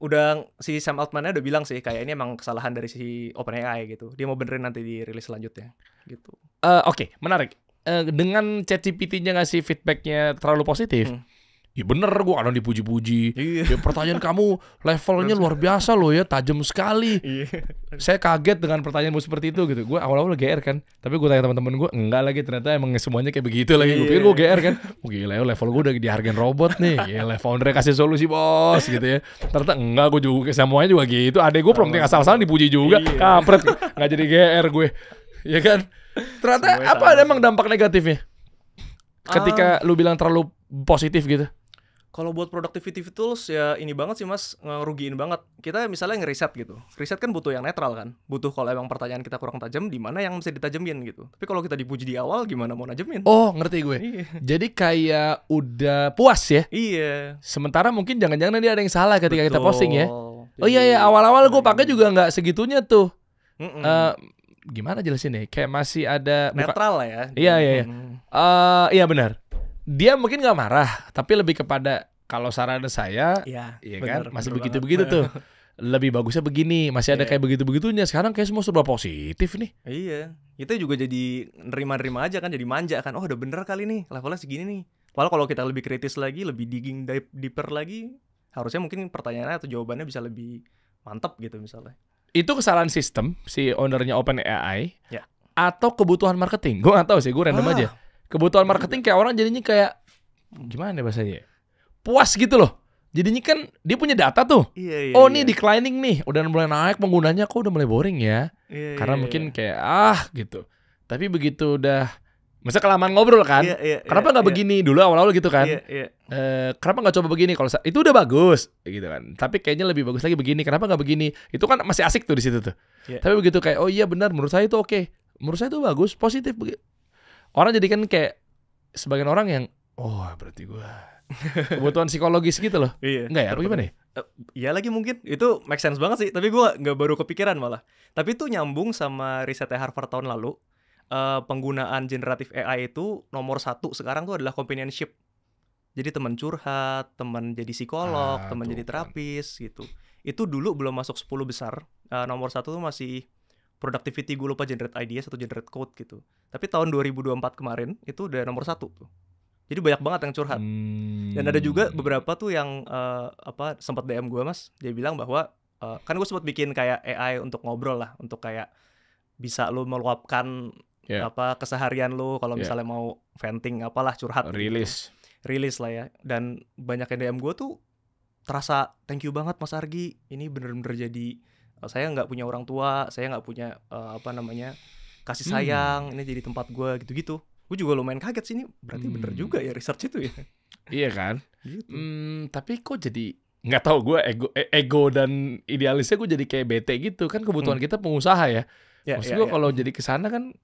Udah si Sam Altman-nya udah bilang sih kayak ini emang kesalahan dari si OpenAI gitu. Dia mau benerin nanti di rilis selanjutnya gitu. Oke, menarik. Dengan ChatGPT-nya ngasih feedback-nya terlalu positif. Ya bener, gue kadang dipuji-puji. Ya pertanyaan kamu levelnya luar biasa loh ya, tajam sekali. Saya kaget dengan pertanyaanmu seperti itu gitu. Gue awal-awal GR kan, tapi gue tanya teman-teman gue, enggak lagi ternyata emang semuanya kayak begitu lagi. Gue pikir gue GR kan, gila ya level gue udah dihargain robot nih. Gila, foundernya kasih solusi bos gitu ya. Ternyata enggak, gue juga semuanya juga gitu. Adek gue prompting asal-asalan dipuji juga, kampret, nggak jadi GR gue, ya kan? Ternyata apa emang dampak negatifnya? Ketika lu bilang terlalu positif gitu. Kalau buat productivity tools ya ini banget sih mas, ngerugiin banget. Kita misalnya ngeriset gitu. Riset kan butuh yang netral kan. Butuh kalau emang pertanyaan kita kurang tajam, di mana yang bisa ditajemin gitu. Tapi kalau kita dipuji di awal, gimana mau najemin? Oh, ngerti gue. Jadi kayak udah puas ya? Iya. Sementara mungkin jangan-jangan dia ada yang salah ketika kita posting ya. Oh iya, awal-awal gue pakai juga nggak segitunya tuh. Gimana jelasin nih? Kayak masih ada netral lah ya. Iya. Iya benar. Dia mungkin nggak marah, tapi lebih kepada kalau saran saya, iya kan, masih begitu-begitu tuh. Lebih bagusnya begini, masih ada kayak begitu-begitunya. Sekarang kayak semua serba positif nih. Iya, itu juga jadi nerima-nerima aja kan, jadi manja kan. Oh udah bener kali nih, levelnya segini nih. Walau kalau kita lebih kritis lagi, lebih digging deeper lagi, harusnya mungkin pertanyaannya atau jawabannya bisa lebih mantap gitu misalnya. Itu kesalahan sistem si ownernya OpenAI atau kebutuhan marketing? Gue nggak tahu sih, gue random aja. Kebutuhan marketing kayak orang jadinya kayak gimana bahasanya? Puas gitu loh. Jadinya kan dia punya data tuh. Oh nih declining nih, udah mulai naik penggunanya, kok udah mulai boring ya. Karena mungkin kayak gitu. Tapi begitu udah, masa kelamaan ngobrol kan, kenapa nggak begini dulu awal-awal gitu kan? Kenapa nggak coba begini? Kalau itu udah bagus, gitu kan. Tapi kayaknya lebih bagus lagi begini. Kenapa nggak begini? Itu kan masih asik tuh di situ tuh. Tapi begitu kayak, oh iya benar, menurut saya itu oke. Menurut saya itu bagus, positif. Orang jadi kan kayak sebagian orang yang, oh berarti gue kebutuhan psikologis gitu loh. Enggak ya? Bagaimana ya? Iya lagi mungkin. Itu make sense banget sih. Tapi gue nggak baru kepikiran malah. Tapi itu nyambung sama risetnya Harvard tahun lalu. Penggunaan generatif AI itu nomor 1 sekarang tuh adalah companionship. Jadi teman curhat, teman jadi psikolog, teman jadi terapis gitu. Itu dulu belum masuk 10 besar. Nomor 1 tuh masih productivity, gue lupa generate ideas atau generate code gitu. Tapi tahun 2024 kemarin itu udah nomor 1 tuh. Jadi banyak banget yang curhat. Dan ada juga beberapa tuh yang sempat DM gue mas. Dia bilang bahwa kan gue sempat bikin kayak AI untuk ngobrol lah, untuk kayak bisa lo meluapkan keseharian lo kalau misalnya mau venting apalah, curhat rilis lah ya. Dan banyak yang DM gue tuh terasa thank you banget Mas Argi, ini bener-bener jadi saya nggak punya orang tua, saya nggak punya kasih sayang, ini jadi tempat gue gitu-gitu. Gue juga lumayan kaget sih, ini berarti bener juga ya research itu ya. Iya kan gitu. Tapi kok jadi nggak tahu, gue ego dan idealisnya gue jadi kayak bete gitu kan. Kebutuhan kita pengusaha ya. Maksud gue kalau jadi kesana kan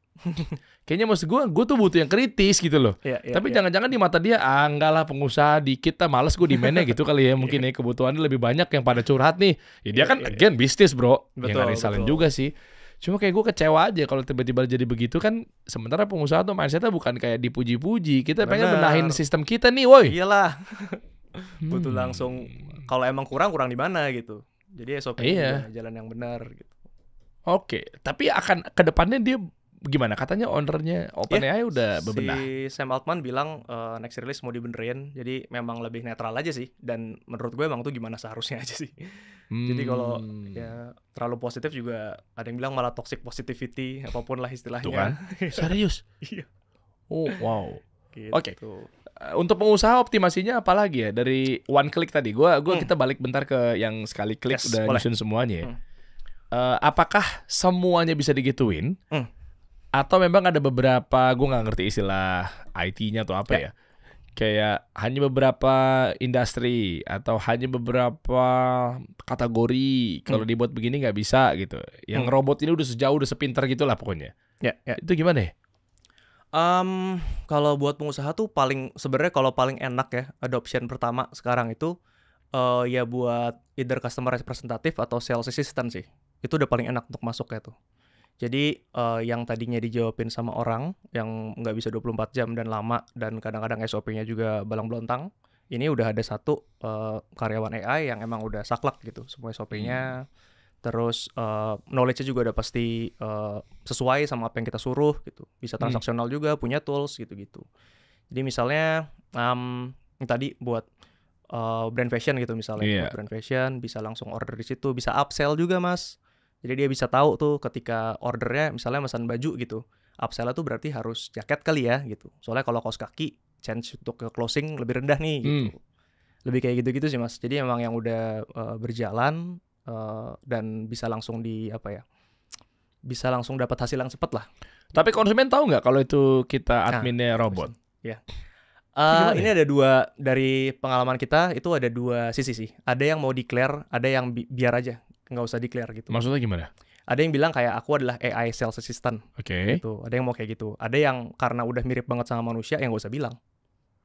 kayaknya maksud gue tuh butuh yang kritis gitu loh. Tapi jangan-jangan di mata dia enggak lah, pengusaha dikit males gue demand-nya gitu kali ya. Mungkin ya kebutuhannya lebih banyak yang pada curhat nih. Ya dia kan again bisnis bro. Betul, ya gak disalin juga sih. Cuma kayak gue kecewa aja kalau tiba-tiba jadi begitu kan. Sementara pengusaha tuh mindsetnya bukan kayak dipuji-puji. Kita pengen benahin sistem kita nih woi. Iyalah. Butuh langsung kalau emang kurang di mana gitu. Jadi SOP-nya jalan yang benar gitu. Oke, tapi akan ke depannya dia gimana? Katanya ownernya OpenAI udah bebenah. Si Sam Altman bilang next release mau dibenerin. Jadi memang lebih netral aja sih. Dan menurut gue emang tuh gimana seharusnya aja sih. Jadi kalau ya terlalu positif juga ada yang bilang malah toxic positivity, apapun lah istilahnya. Tuh kan? Serius? Iya. Oh wow. Gitu. Oke. Untuk pengusaha optimasinya apa lagi ya? Dari one click tadi. Kita balik bentar ke yang sekali klik udah nyusun semuanya ya. Apakah semuanya bisa digituin? Atau memang ada beberapa, gue nggak ngerti istilah IT-nya atau apa ya? Kayak hanya beberapa industri atau hanya beberapa kategori. Kalau dibuat begini nggak bisa gitu. Yang robot ini udah sejauh, udah sepintar gitulah pokoknya. Itu gimana ya? Kalau buat pengusaha tuh sebenarnya kalau paling enak ya adoption pertama sekarang itu ya buat either customer representative atau sales assistant sih. Itu udah paling enak untuk masuknya tuh. Jadi yang tadinya dijawabin sama orang yang nggak bisa 24 jam dan lama dan kadang-kadang SOP-nya juga balang-belontang, ini udah ada satu karyawan AI yang emang udah saklek gitu semua SOP-nya. Terus knowledge-nya juga udah pasti sesuai sama apa yang kita suruh gitu. Bisa transaksional juga, punya tools gitu-gitu. Jadi misalnya tadi buat brand fashion gitu misalnya, buat brand fashion bisa langsung order di situ, bisa upsell juga mas. Jadi dia bisa tahu tuh ketika ordernya misalnya pesan baju gitu, upsell-nya tuh berarti harus jaket kali ya gitu. Soalnya kalau kaos kaki chance untuk ke closing lebih rendah nih gitu. Lebih kayak gitu-gitu sih mas. Jadi memang yang udah berjalan dan bisa langsung bisa langsung dapat hasil yang cepat lah. Tapi konsumen tahu nggak kalau itu kita adminnya robot? Ya. Ini ada dua, dari pengalaman kita itu ada dua sisi sih. Ada yang mau declare, ada yang biar aja nggak usah declare gitu. Maksudnya gimana? Ada yang bilang kayak aku adalah AI sales assistant. Oke. Gitu. Ada yang mau kayak gitu. Ada yang karena udah mirip banget sama manusia yang nggak usah bilang.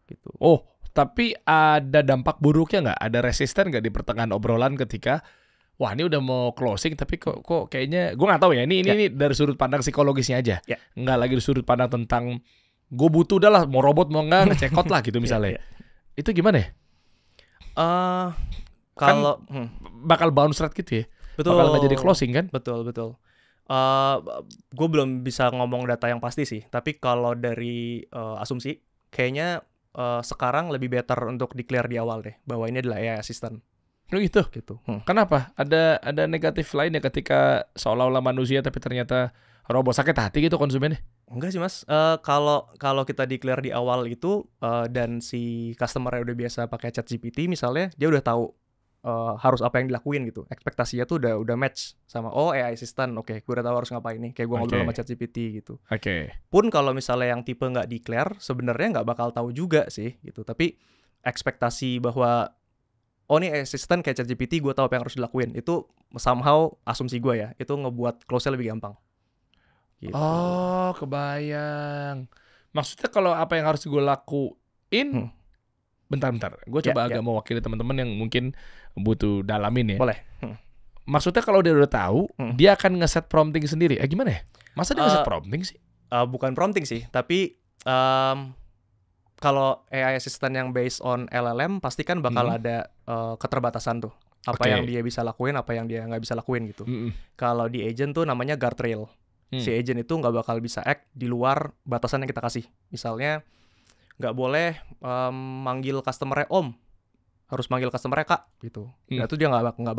Gitu. Oh, tapi ada dampak buruknya nggak? Ada resisten nggak di pertengahan obrolan ketika wah ini udah mau closing tapi kok kayaknya gue nggak tahu ya. Ini dari sudut pandang psikologisnya aja. Nggak lagi dari sudut pandang tentang gue butuh dah lah mau robot mau nggak ngecekot lah gitu misalnya. Itu gimana ya? Kalau bakal bounce rate gitu ya. Betul. Bakal nggak jadi closing kan? Betul. Gue belum bisa ngomong data yang pasti sih. Tapi kalau dari asumsi, kayaknya sekarang lebih better untuk declare di awal deh bahwa ini adalah AI assistant. Oh gitu. Kenapa? Ada negatif lain ya ketika seolah-olah manusia tapi ternyata robot, sakit hati gitu konsumennya? Enggak sih mas, kalau kita declare di awal itu dan si customer-nya udah biasa pakai ChatGPT misalnya, dia udah tahu harus apa yang dilakuin gitu. Ekspektasinya tuh udah match sama AI assistant. Oke, gue udah tahu harus ngapain nih. Kayak gue ngobrol sama ChatGPT gitu. Pun kalau misalnya yang tipe nggak declare, sebenarnya nggak bakal tahu juga sih gitu. Tapi ekspektasi bahwa nih assistant kayak ChatGPT, gue tahu apa yang harus dilakuin. Itu somehow asumsi gue ya. Itu ngebuat close-nya lebih gampang. Gitu. Oh, kebayang. Maksudnya kalau apa yang harus gue lakuin, bentar. Gue coba agak mewakili teman-teman yang mungkin butuh dalamin ya. Boleh. Maksudnya kalau dia udah tahu, dia akan ngeset prompting sendiri. Gimana ya? Masa dia ngeset prompting sih? Bukan prompting sih, tapi kalau AI assistant yang based on LLM pasti kan bakal ada keterbatasan tuh. Apa yang dia bisa lakuin, apa yang dia nggak bisa lakuin gitu. Kalau di agent tuh namanya guardrail. Si agent itu nggak bakal bisa act di luar batasan yang kita kasih. Misalnya nggak boleh manggil customer-nya om, harus manggil customer-nya kak gitu. Nah itu dia nggak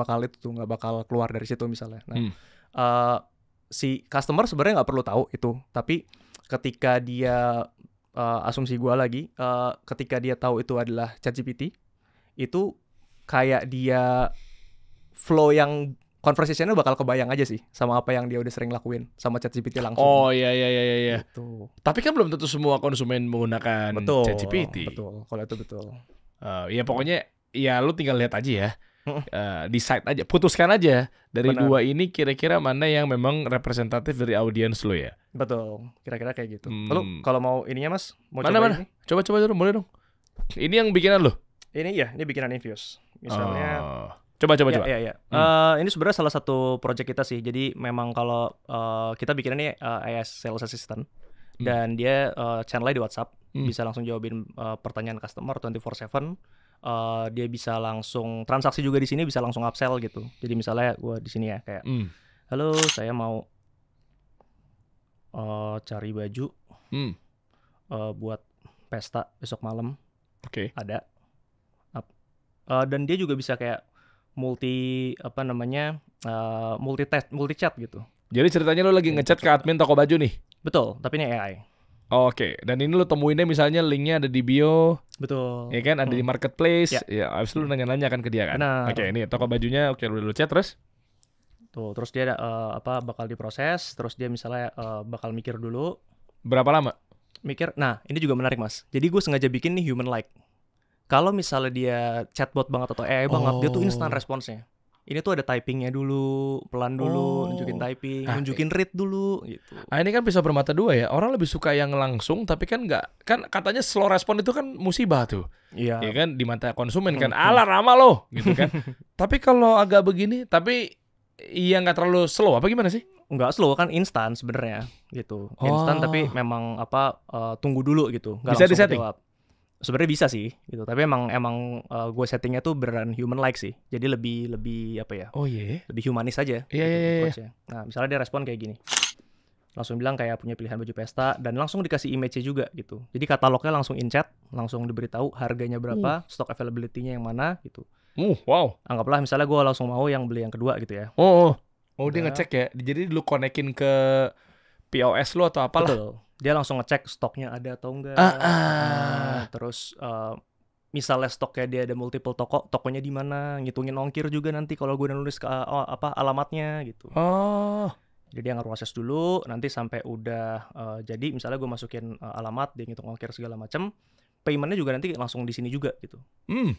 bakal keluar dari situ misalnya. Nah si customer sebenarnya nggak perlu tahu itu, tapi ketika dia asumsi gue lagi, ketika dia tahu itu adalah ChatGPT, itu kayak dia flow yang conversation-nya bakal kebayang aja sih sama apa yang dia udah sering lakuin sama ChatGPT langsung. Oh iya. Gitu. Tapi kan belum tentu semua konsumen menggunakan ChatGPT. Betul, kalau itu betul. Ya pokoknya ya lu tinggal lihat aja ya. Decide aja, putuskan aja dari dua ini kira-kira mana yang memang representatif dari audiens lo ya. Betul, kira-kira kayak gitu. Lalu kalau mau ininya mas, mau mana? Ini? Coba dulu, boleh dong. Ini yang bikinan lo? Ini bikinan Infuse. Misalnya. Coba. Iya. Ini sebenarnya salah satu project kita sih. Jadi memang kalau kita bikin ini AI Sales Assistant dan dia channel-nya di WhatsApp, bisa langsung jawabin pertanyaan customer 24/7. Dia bisa langsung transaksi juga di sini, bisa langsung upsell gitu. Jadi misalnya gue di sini ya kayak, halo saya mau cari baju buat pesta besok malam. Ada. Dan dia juga bisa kayak multi chat gitu. Jadi ceritanya lo lagi ngechat ke admin toko baju nih? Betul, tapi ini AI. Oke, dan ini lo temuinnya misalnya linknya ada di bio. Betul. Ya kan, ada di marketplace. Ya, abis lu nanya-nanya kan ke dia kan. Oke, ini toko bajunya, oke lu chat terus. Tuh, terus dia bakal diproses, terus dia misalnya bakal mikir dulu. Berapa lama? Mikir. Nah, ini juga menarik mas. Jadi gue sengaja bikin nih human like. Kalau misalnya dia chatbot banget atau AI banget, dia tuh instant responsnya. Ini tuh ada typingnya dulu, pelan dulu, nunjukin typing, nunjukin read dulu gitu. Ini kan pisau bermata dua ya. Orang lebih suka yang langsung, tapi kan nggak, kan katanya slow respon itu kan musibah tuh. Iya. Ya kan di mata konsumen kan, alah ramah loh gitu kan. Tapi kalau agak begini, tapi iya nggak terlalu slow apa gimana sih? Nggak slow kan, instan sebenarnya gitu. Instan tapi memang tunggu dulu gitu. Nggak bisa disetting? Sebenarnya bisa sih gitu, tapi emang gue settingnya tuh beneran human like sih, jadi lebih apa ya? Lebih humanis aja. Iya. Nah misalnya dia respon kayak gini, langsung bilang kayak punya pilihan baju pesta dan langsung dikasih image-nya juga gitu. Jadi katalognya langsung in chat, langsung diberitahu harganya berapa, stock availability-nya yang mana gitu. Wow. Anggaplah misalnya gue langsung mau yang beli yang kedua gitu ya. Dia ngecek ya. Jadi lu konekin ke POS lu atau apalah. Betul. Dia langsung ngecek stoknya ada atau enggak. Terus misalnya stoknya dia ada multiple tokonya di mana, ngitungin ongkir juga nanti kalau gue udah nulis ke alamatnya gitu. Jadi dia nge-proses dulu, nanti sampai udah jadi misalnya gue masukin alamat, dia ngitung ongkir segala macam, paymentnya juga nanti langsung di sini juga gitu.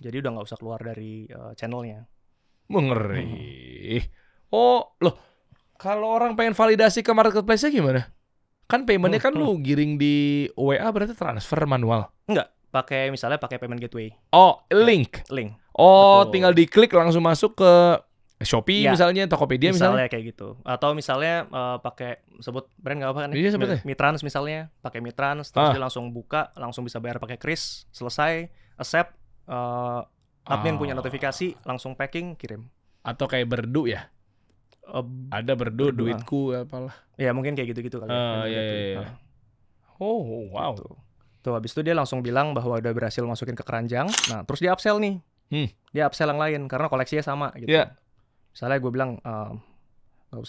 Jadi udah nggak usah keluar dari channelnya. Ngeri. Loh, kalau orang pengen validasi ke marketplace-nya gimana? Kan paymentnya kan lu giring di WA, berarti transfer manual? Enggak, misalnya pakai payment gateway. Link. Betul. Tinggal diklik langsung masuk ke Shopee misalnya, Tokopedia misalnya kayak gitu. Atau misalnya pakai sebut brand nggak apa kan? Iya sebetulnya. Mitrans misalnya, pakai Mitrans, terus dia langsung buka, langsung bisa bayar pakai kris, selesai, accept, admin punya notifikasi, langsung packing, kirim. Atau kayak Berdu ya? Ada Berdu, duitku apalah. Ya mungkin kayak gitu-gitu kali. Iya. Wow. Tuh habis itu dia langsung bilang bahwa udah berhasil masukin ke keranjang. Nah terus dia upsell nih. Dia upsell yang lain karena koleksinya sama gitu. Misalnya gue bilang nggak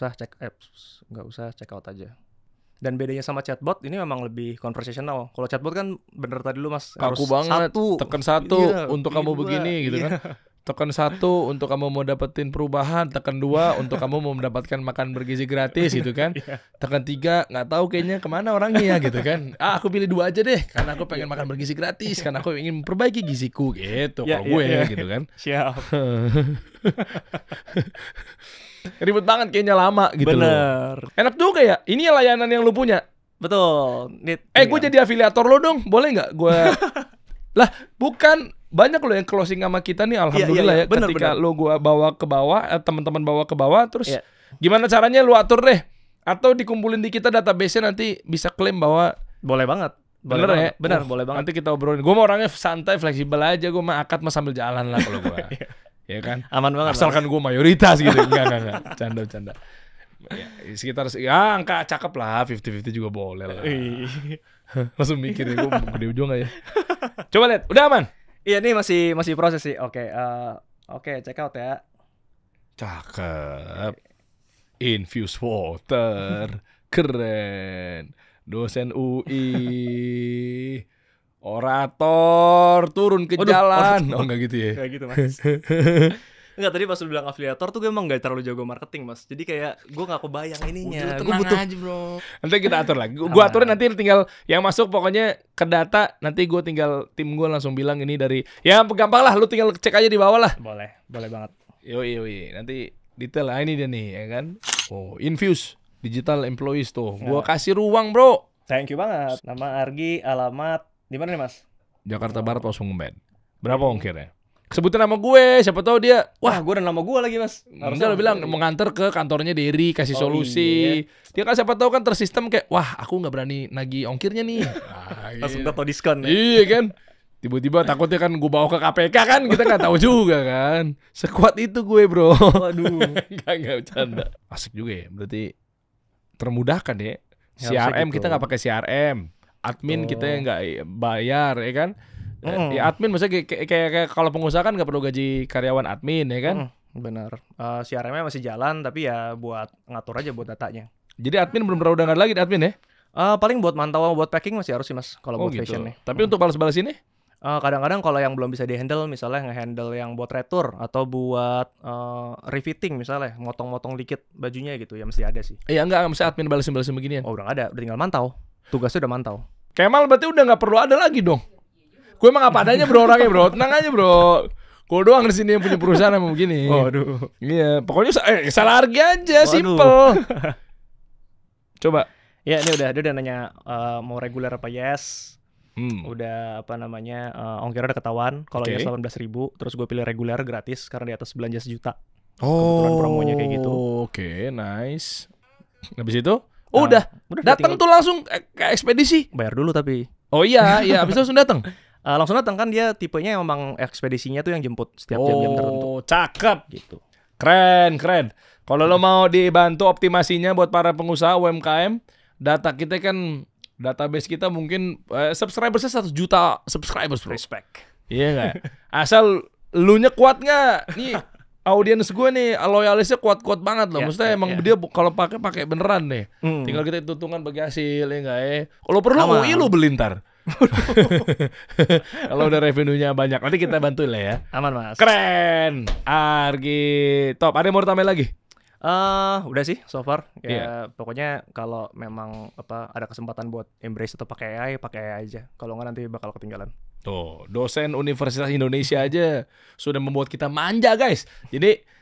usah check out aja. Dan bedanya sama chatbot ini memang lebih conversational. Kalau chatbot kan bener tadi lu Mas, kaku harus banget. Tekan satu iya, untuk kamu begini gitu kan. Tekan 1 untuk kamu mau dapetin perubahan, tekan 2 untuk kamu mau mendapatkan makan bergizi gratis gitu kan. Tekan 3 nggak tahu kayaknya kemana orangnya gitu kan. Aku pilih 2 aja deh karena aku pengen makan bergizi gratis, karena aku ingin memperbaiki giziku gitu. Kalau gue gitu kan. Siap. Ribet banget kayaknya, lama gitu. Bener. Loh. Enak juga ya. Ini layanan yang lu punya. Betul. Gue jadi afiliator lo dong, boleh nggak? Gue lah bukan. Banyak loh yang closing sama kita nih, alhamdulillah ya. Bener, ketika bener. lo gua bawa ke bawah, teman-teman bawa ke bawah, terus gimana caranya lu atur deh? Atau dikumpulin di kita database-nya, nanti bisa klaim bahwa boleh banget. Bener ya? Bener, boleh banget. Nanti kita obrolin. Gue mau orangnya santai, fleksibel aja. Gue mah akad mah sambil jalan lah kalau gue. Ya kan? Aman banget. Asalkan gue mayoritas gitu. Enggak. Canda. Ya, sekitar angka cakep lah, 50-50 juga boleh lah. Langsung mikir ya, gue gede ujung aja. Coba lihat, udah aman? Iya, ini masih proses sih. Oke, check out ya. Cakep. Infuse water. Keren. Dosen UI. Orator turun ke jalan. Oh enggak gitu ya. Kayak gitu, Mas. Enggak, tadi pas lu bilang afiliator tuh gue emang gak terlalu jago marketing, Mas. Jadi kayak gue gak kebayang ininya. Gue butuh aja, bro. Nanti kita atur lagi. Gue aturin, nanti tinggal yang masuk pokoknya ke data. Nanti gue tinggal, tim gue langsung bilang ini dari, ya gampang lah, lu tinggal cek aja di bawah lah. Boleh banget. Yoi. Nanti detail lah, ini dia nih ya kan. Oh, Infuse Digital Employees tuh. Gue kasih ruang, bro. Thank you banget. Nama Argi, alamat di mana nih, Mas? Jakarta Barat, Pasunggumbed. Berapa ongkirnya? Sebutin nama gue, siapa tahu dia. Wah, gue udah nama gue lagi, Mas. Harusnya lo bilang mau nganter ke kantornya Derry, kasih solusi. Dia kan siapa tahu kan tersistem kayak, wah aku nggak berani nagih ongkirnya nih. Langsung dapat diskon. Iya kan. Tiba-tiba takutnya kan gue bawa ke KPK kan, kita nggak tahu juga kan. Sekuat itu gue, bro. Waduh. Gak bercanda. Asik juga ya. Berarti termudahkan ya. CRM gitu. Kita nggak pakai CRM. Admin kita nggak bayar ya kan. Ya admin maksudnya kayak kalau pengusaha kan nggak perlu gaji karyawan admin ya kan. Bener. CRM-nya masih jalan, tapi ya buat ngatur aja buat datanya. Jadi admin belum pernah udah nggak lagi di admin ya? Paling buat mantau, buat packing masih harus sih, Mas. Kalau buat gitu. fashion nih. Tapi untuk balas-balas ini? Kadang-kadang kalau yang belum bisa di-handle, misalnya nge-handle yang buat retur atau buat refitting misalnya, motong-motong dikit bajunya gitu, ya mesti ada sih. Iya enggak, mesti admin balasin beginian. Oh, udah ada, udah tinggal mantau. Tugasnya udah mantau. Kemal berarti udah nggak perlu ada lagi dong. Gue emang apa adanya, bro, orangnya, bro. Tenang aja, bro. Gue doang di sini yang punya perusahaan emang begini. Waduh. Iya, pokoknya salah harga aja, simple. Coba. Ya, ini dia udah nanya mau reguler apa yes. Udah ongkirnya udah ketahuan. Kalau yes 18.000, terus gue pilih reguler gratis karena di atas belanja 1 juta. Kebetulan promonya kayak gitu. Oke, nice. Habis itu? Udah datang tuh langsung ke ekspedisi. Bayar dulu tapi. Oh iya, abis itu langsung datang. Langsung datang kan, dia tipenya emang ekspedisinya tuh yang jemput setiap jam-jam tertentu. Oh, cakep gitu. Keren. Kalau lo mau dibantu optimasinya buat para pengusaha UMKM, data kita kan, database kita mungkin subscribersnya 1 juta subscribers, bro. Respect. Iya nggak? Asal lu nya kuat nggak? Nih audiens gue nih loyalisnya kuat banget loh. Maksudnya emang dia kalau pakai beneran nih. Tinggal kita hitungan bagi hasil ya nggak ya. Kalau perlu UI lu beli ntar. Kalau udah revenue-nya banyak, nanti kita bantuin lah ya. Aman, Mas. Keren. Argi top. Ada yang mau tambahin lagi? Udah sih so far. Pokoknya kalau memang ada kesempatan buat embrace atau pakai AI aja. Kalau nggak nanti bakal ketinggalan. Tuh, dosen Universitas Indonesia aja sudah membuat kita manja, guys. Jadi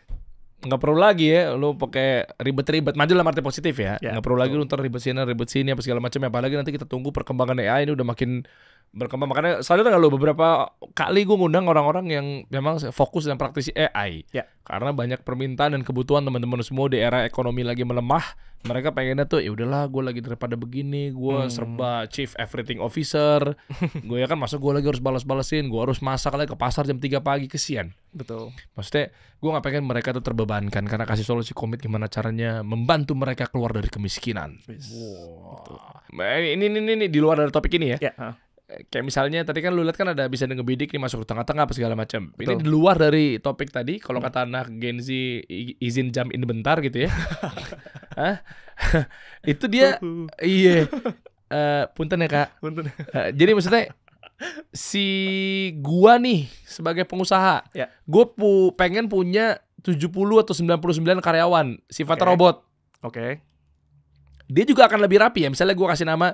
nggak perlu lagi ya lu pakai ribet-ribet, maju dalam arti positif ya. Nggak perlu lagi lu ntar ribet sini apa segala macam. Apalagi nanti kita tunggu perkembangan AI ini udah makin berkembang. Makanya sadar nggak lu, beberapa kali gue ngundang orang-orang yang memang fokus dan praktisi AI. Karena banyak permintaan dan kebutuhan teman-teman semua di era ekonomi lagi melemah. Mereka pengennya tuh ya udahlah, gue lagi daripada begini, gue serba chief everything officer. Gue ya kan, masa gue lagi harus balas-balasin, gue harus masak lagi ke pasar jam 3 pagi, kesian. Betul. Maksudnya gue nggak pengen mereka tuh terbebankan, karena kasih solusi komit gimana caranya membantu mereka keluar dari kemiskinan. Wow. Ini di luar dari topik ini ya. kayak misalnya tadi kan lu lihat kan ada bisa ngebidik nih masuk ke tengah-tengah apa segala macam. Ini di luar dari topik tadi. Kalau kata anak Gen Z izin jump in bentar gitu ya. Itu dia iya. Punten ya Kak. Punten. Jadi maksudnya si gua nih sebagai pengusaha, gua pengen punya 70 atau 99 karyawan sifatnya robot. Oke. Dia juga akan lebih rapi ya. Misalnya gua kasih nama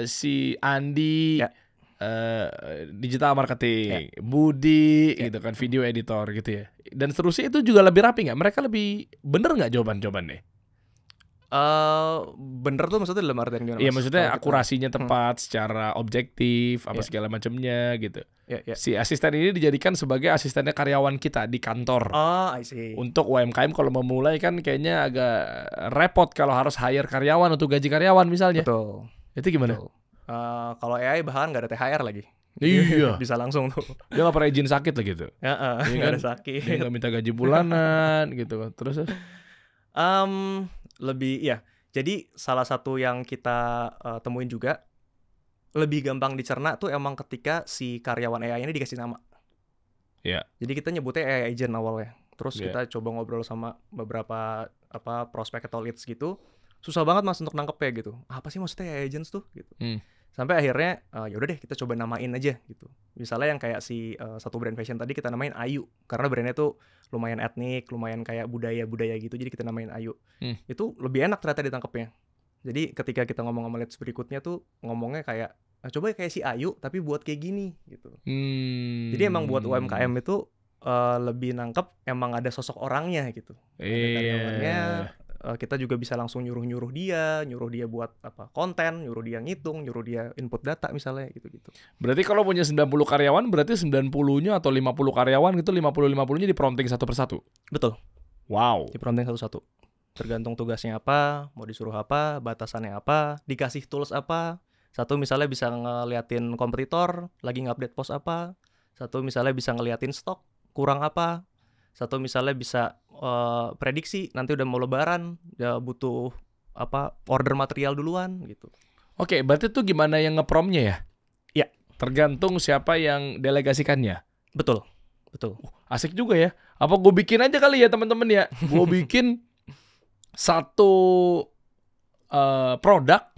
si Andi digital marketing, Budi gitu kan, video editor gitu ya. Dan seterusnya itu juga lebih rapi nggak? Mereka lebih bener nggak jawabannya? Bener tuh maksudnya dalam artian gimana? Iya maksudnya akurasinya tepat secara objektif apa segala macamnya gitu. Si asisten ini dijadikan sebagai asistennya karyawan kita di kantor. I see. Untuk UMKM kalau memulai kan kayaknya agak repot kalau harus hire karyawan untuk gaji karyawan misalnya. Betul. Itu gimana? Kalau AI bahkan nggak ada THR lagi. Iya. Bisa langsung tuh. Dia nggak pernah izin sakit lah gitu. Nggak ada sakit. Dia nggak minta gaji bulanan gitu. Terus? Lebih ya. Jadi salah satu yang kita temuin juga lebih gampang dicerna tuh emang ketika si karyawan AI ini dikasih nama. Iya. Jadi kita nyebutnya AI agent awalnya. Terus kita coba ngobrol sama beberapa prospek atau leads gitu. Susah banget Mas untuk nangkepnya gitu. Apa sih maksudnya AI agents tuh gitu. Sampai akhirnya ya udah deh kita coba namain aja gitu. Misalnya yang kayak si satu brand fashion tadi kita namain Ayu karena brandnya tuh lumayan etnik, lumayan kayak budaya gitu. Jadi kita namain Ayu. Itu lebih enak ternyata ditangkepnya. Jadi ketika kita ngomong sama leads berikutnya tuh ngomongnya kayak coba kayak si Ayu tapi buat kayak gini gitu. Jadi emang buat UMKM itu lebih nangkep emang ada sosok orangnya gitu. Ada karyawannya. Kita juga bisa langsung nyuruh dia buat konten, nyuruh dia ngitung, nyuruh dia input data misalnya gitu-gitu. Berarti kalau punya 90 karyawan, berarti 90-nya atau 50 karyawan itu 50-50-nya di prompting satu persatu? Betul. Wow. Di prompting satu-satu. Tergantung tugasnya apa, mau disuruh apa, batasannya apa, dikasih tools apa. Satu misalnya bisa ngeliatin kompetitor, lagi ngupdate post apa. Satu misalnya bisa ngeliatin stok, kurang apa. Satu misalnya bisa prediksi nanti udah mau lebaran ya butuh order material duluan gitu. Oke, berarti tuh gimana yang ngepromnya ya? Ya, tergantung siapa yang delegasikannya. Betul. Asik juga ya. Apa gue bikin aja kali ya teman-teman ya? Gue bikin satu produk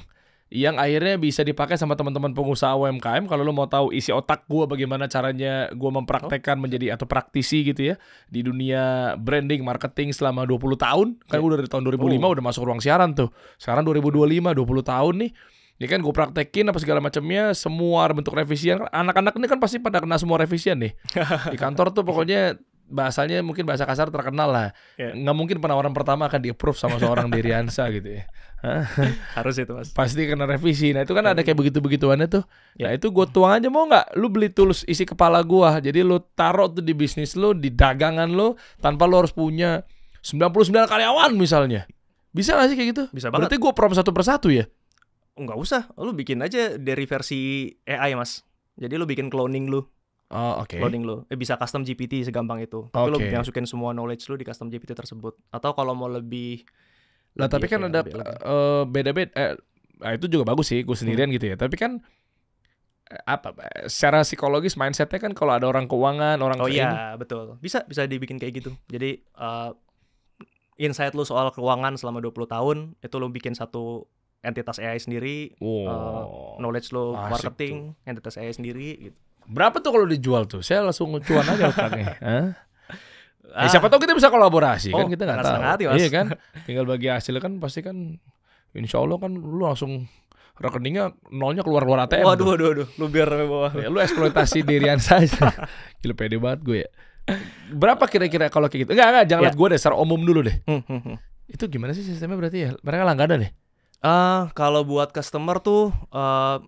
yang akhirnya bisa dipakai sama teman-teman pengusaha UMKM. Kalau lo mau tahu isi otak gue bagaimana caranya gue mempraktekkan menjadi atau praktisi gitu ya di dunia branding marketing selama 20 tahun. Kan gue dari tahun 2005 udah masuk ruang siaran tuh. Sekarang 2025 20 tahun nih. Ya kan gue praktekin apa segala macamnya, semua bentuk revisian. Anak-anak ini kan pasti pada kena semua revisian nih. Di kantor tuh pokoknya bahasanya mungkin bahasa kasar terkenal lah. Nggak mungkin penawaran pertama akan di-approve sama seorang Diriansa gitu ya. Harus itu Mas. Pasti kena revisi. Nah itu kan ada kayak begitu-begituannya tuh. Nah itu gue tuang aja, mau nggak? Lu beli tools isi kepala gue. Jadi lu taruh tuh di bisnis lu, di dagangan lu, tanpa lu harus punya 99 karyawan misalnya. Bisa nggak sih kayak gitu? Bisa banget. Berarti gue prompt satu persatu ya? Nggak usah. Lu bikin aja dari versi AI Mas. Jadi lu bikin cloning lu. Oh, oke. Cloning lu. Bisa custom GPT segampang itu. Tapi lu masukin semua knowledge lu di custom GPT tersebut. Atau kalau mau lebih tapi kan ada beda-beda. Itu juga bagus sih, gue sendirian gitu ya. Tapi kan secara psikologis mindsetnya kan kalau ada orang keuangan, orang iya, betul. Bisa dibikin kayak gitu. Jadi insight lu soal keuangan selama 20 tahun itu lu bikin satu entitas AI sendiri. Knowledge lu marketing, entitas AI sendiri gitu. Berapa tuh kalau dijual tuh? Saya langsung cuan aja otaknya. Siapa tahu kita bisa kolaborasi kan, kita nggak tahu. Iya kan, tinggal bagi hasil kan pasti kan, insya Allah kan lu langsung rekeningnya nolnya keluar ATM. Waduh, lu biar bawah. Ya, lu eksploitasi dirian saja. Gila pede banget gue ya. Berapa kira-kira kalau kayak gitu? Enggak, jangan lihat gue deh, secara umum dulu deh. Itu gimana sih sistemnya berarti ya? Mereka langganan deh. Kalau buat customer tuh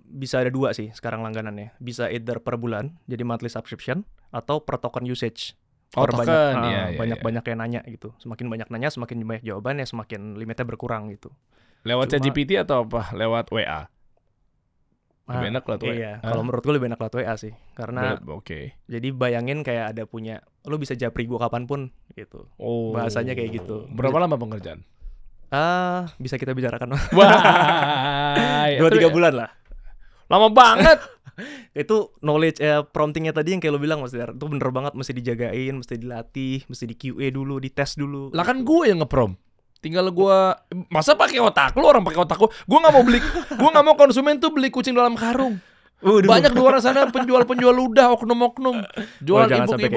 bisa ada 2 sih sekarang langganannya. Bisa either per bulan, jadi monthly subscription, atau per token usage. Banyak yang nanya gitu. Semakin banyak nanya, semakin banyak jawaban ya, semakin limitnya berkurang gitu. Lewat ChatGPT atau apa? Lewat WA? Lebih enak lewat WA? Iya, kalau menurut gue lebih enak lewat WA sih. Karena jadi bayangin kayak ada punya, lu bisa japri gue kapanpun gitu. Bahasanya kayak gitu. Berapa lama pengerjaan? Bisa kita bicarakan. Wah, 2-3 bulan lah. Lama banget. Itu knowledge promptingnya tadi yang kayak lo bilang Mas Der, itu bener banget, mesti dijagain, mesti dilatih, mesti di QA dulu, dites dulu. Lah kan gue yang nge-prompt. Tinggal gue, masa pakai otak lu, orang pakai otak gue nggak mau beli, gue nggak mau konsumen tuh beli kucing dalam karung. Banyak di luar sana penjual-penjual ludah, oknum-oknum, jualan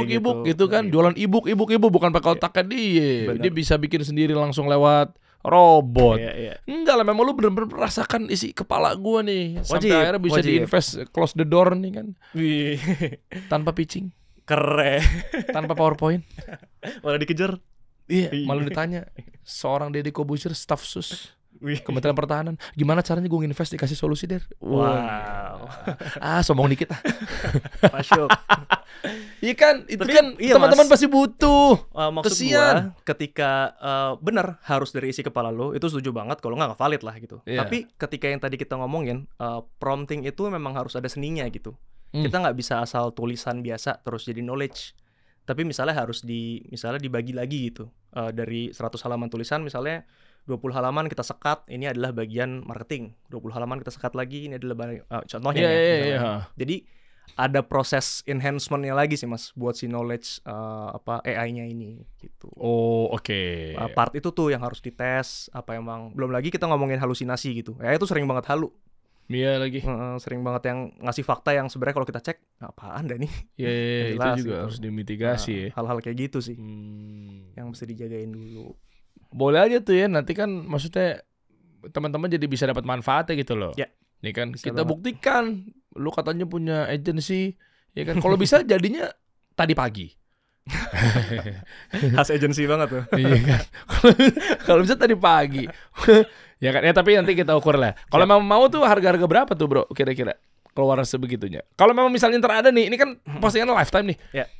ibuk gitu kan, jualan ibuk bukan pakai otaknya dia bisa bikin sendiri langsung lewat robot. Enggak lah, memang lu bener-bener merasakan isi kepala gue nih, sampai akhirnya bisa diinvest close the door nih kan, tanpa pitching, keren, tanpa PowerPoint, malah dikejar. Iya, malah ditanya seorang Deddy Corbuzier, staf sus Kementerian Pertahanan, gimana caranya gue nginvest dikasih solusi Der? Wow. Sombong dikit Masuk. Iya kan, itu kan teman-teman pasti butuh. Maksud gue ketika benar harus dari isi kepala lo, itu setuju banget. Kalau nggak valid lah gitu. Tapi ketika yang tadi kita ngomongin prompting itu memang harus ada seninya gitu. Kita nggak bisa asal tulisan biasa terus jadi knowledge. Tapi misalnya harus misalnya dibagi lagi gitu. Dari 100 halaman tulisan misalnya 20 halaman kita sekat, ini adalah bagian marketing. 20 halaman kita sekat lagi, ini adalah contohnya Jadi ada proses enhancement-nya lagi sih Mas buat si knowledge AI-nya ini gitu. Oh, oke. Part itu tuh yang harus dites, apa emang belum lagi kita ngomongin halusinasi gitu. Itu sering banget halu. Iya lagi. Sering banget yang ngasih fakta yang sebenarnya kalau kita cek apaan dah nih. Iya, itu juga harus dimitigasi hal-hal kayak gitu sih. Yang mesti dijagain dulu. Boleh aja tuh ya, nanti kan maksudnya teman-teman jadi bisa dapat manfaatnya gitu loh. Ya. Nih kan kita buktikan, lu katanya punya agency, ya kan? Kalau bisa jadinya tadi pagi. Khas agency banget tuh. Iya kan. Kalau bisa tadi pagi. Ya kan, ya tapi nanti kita ukur lah. Kalau memang mau tuh harga-harga berapa tuh bro kira-kira keluar sebegitunya? Kalau memang misalnya ntar ada nih, ini kan postingan lifetime nih.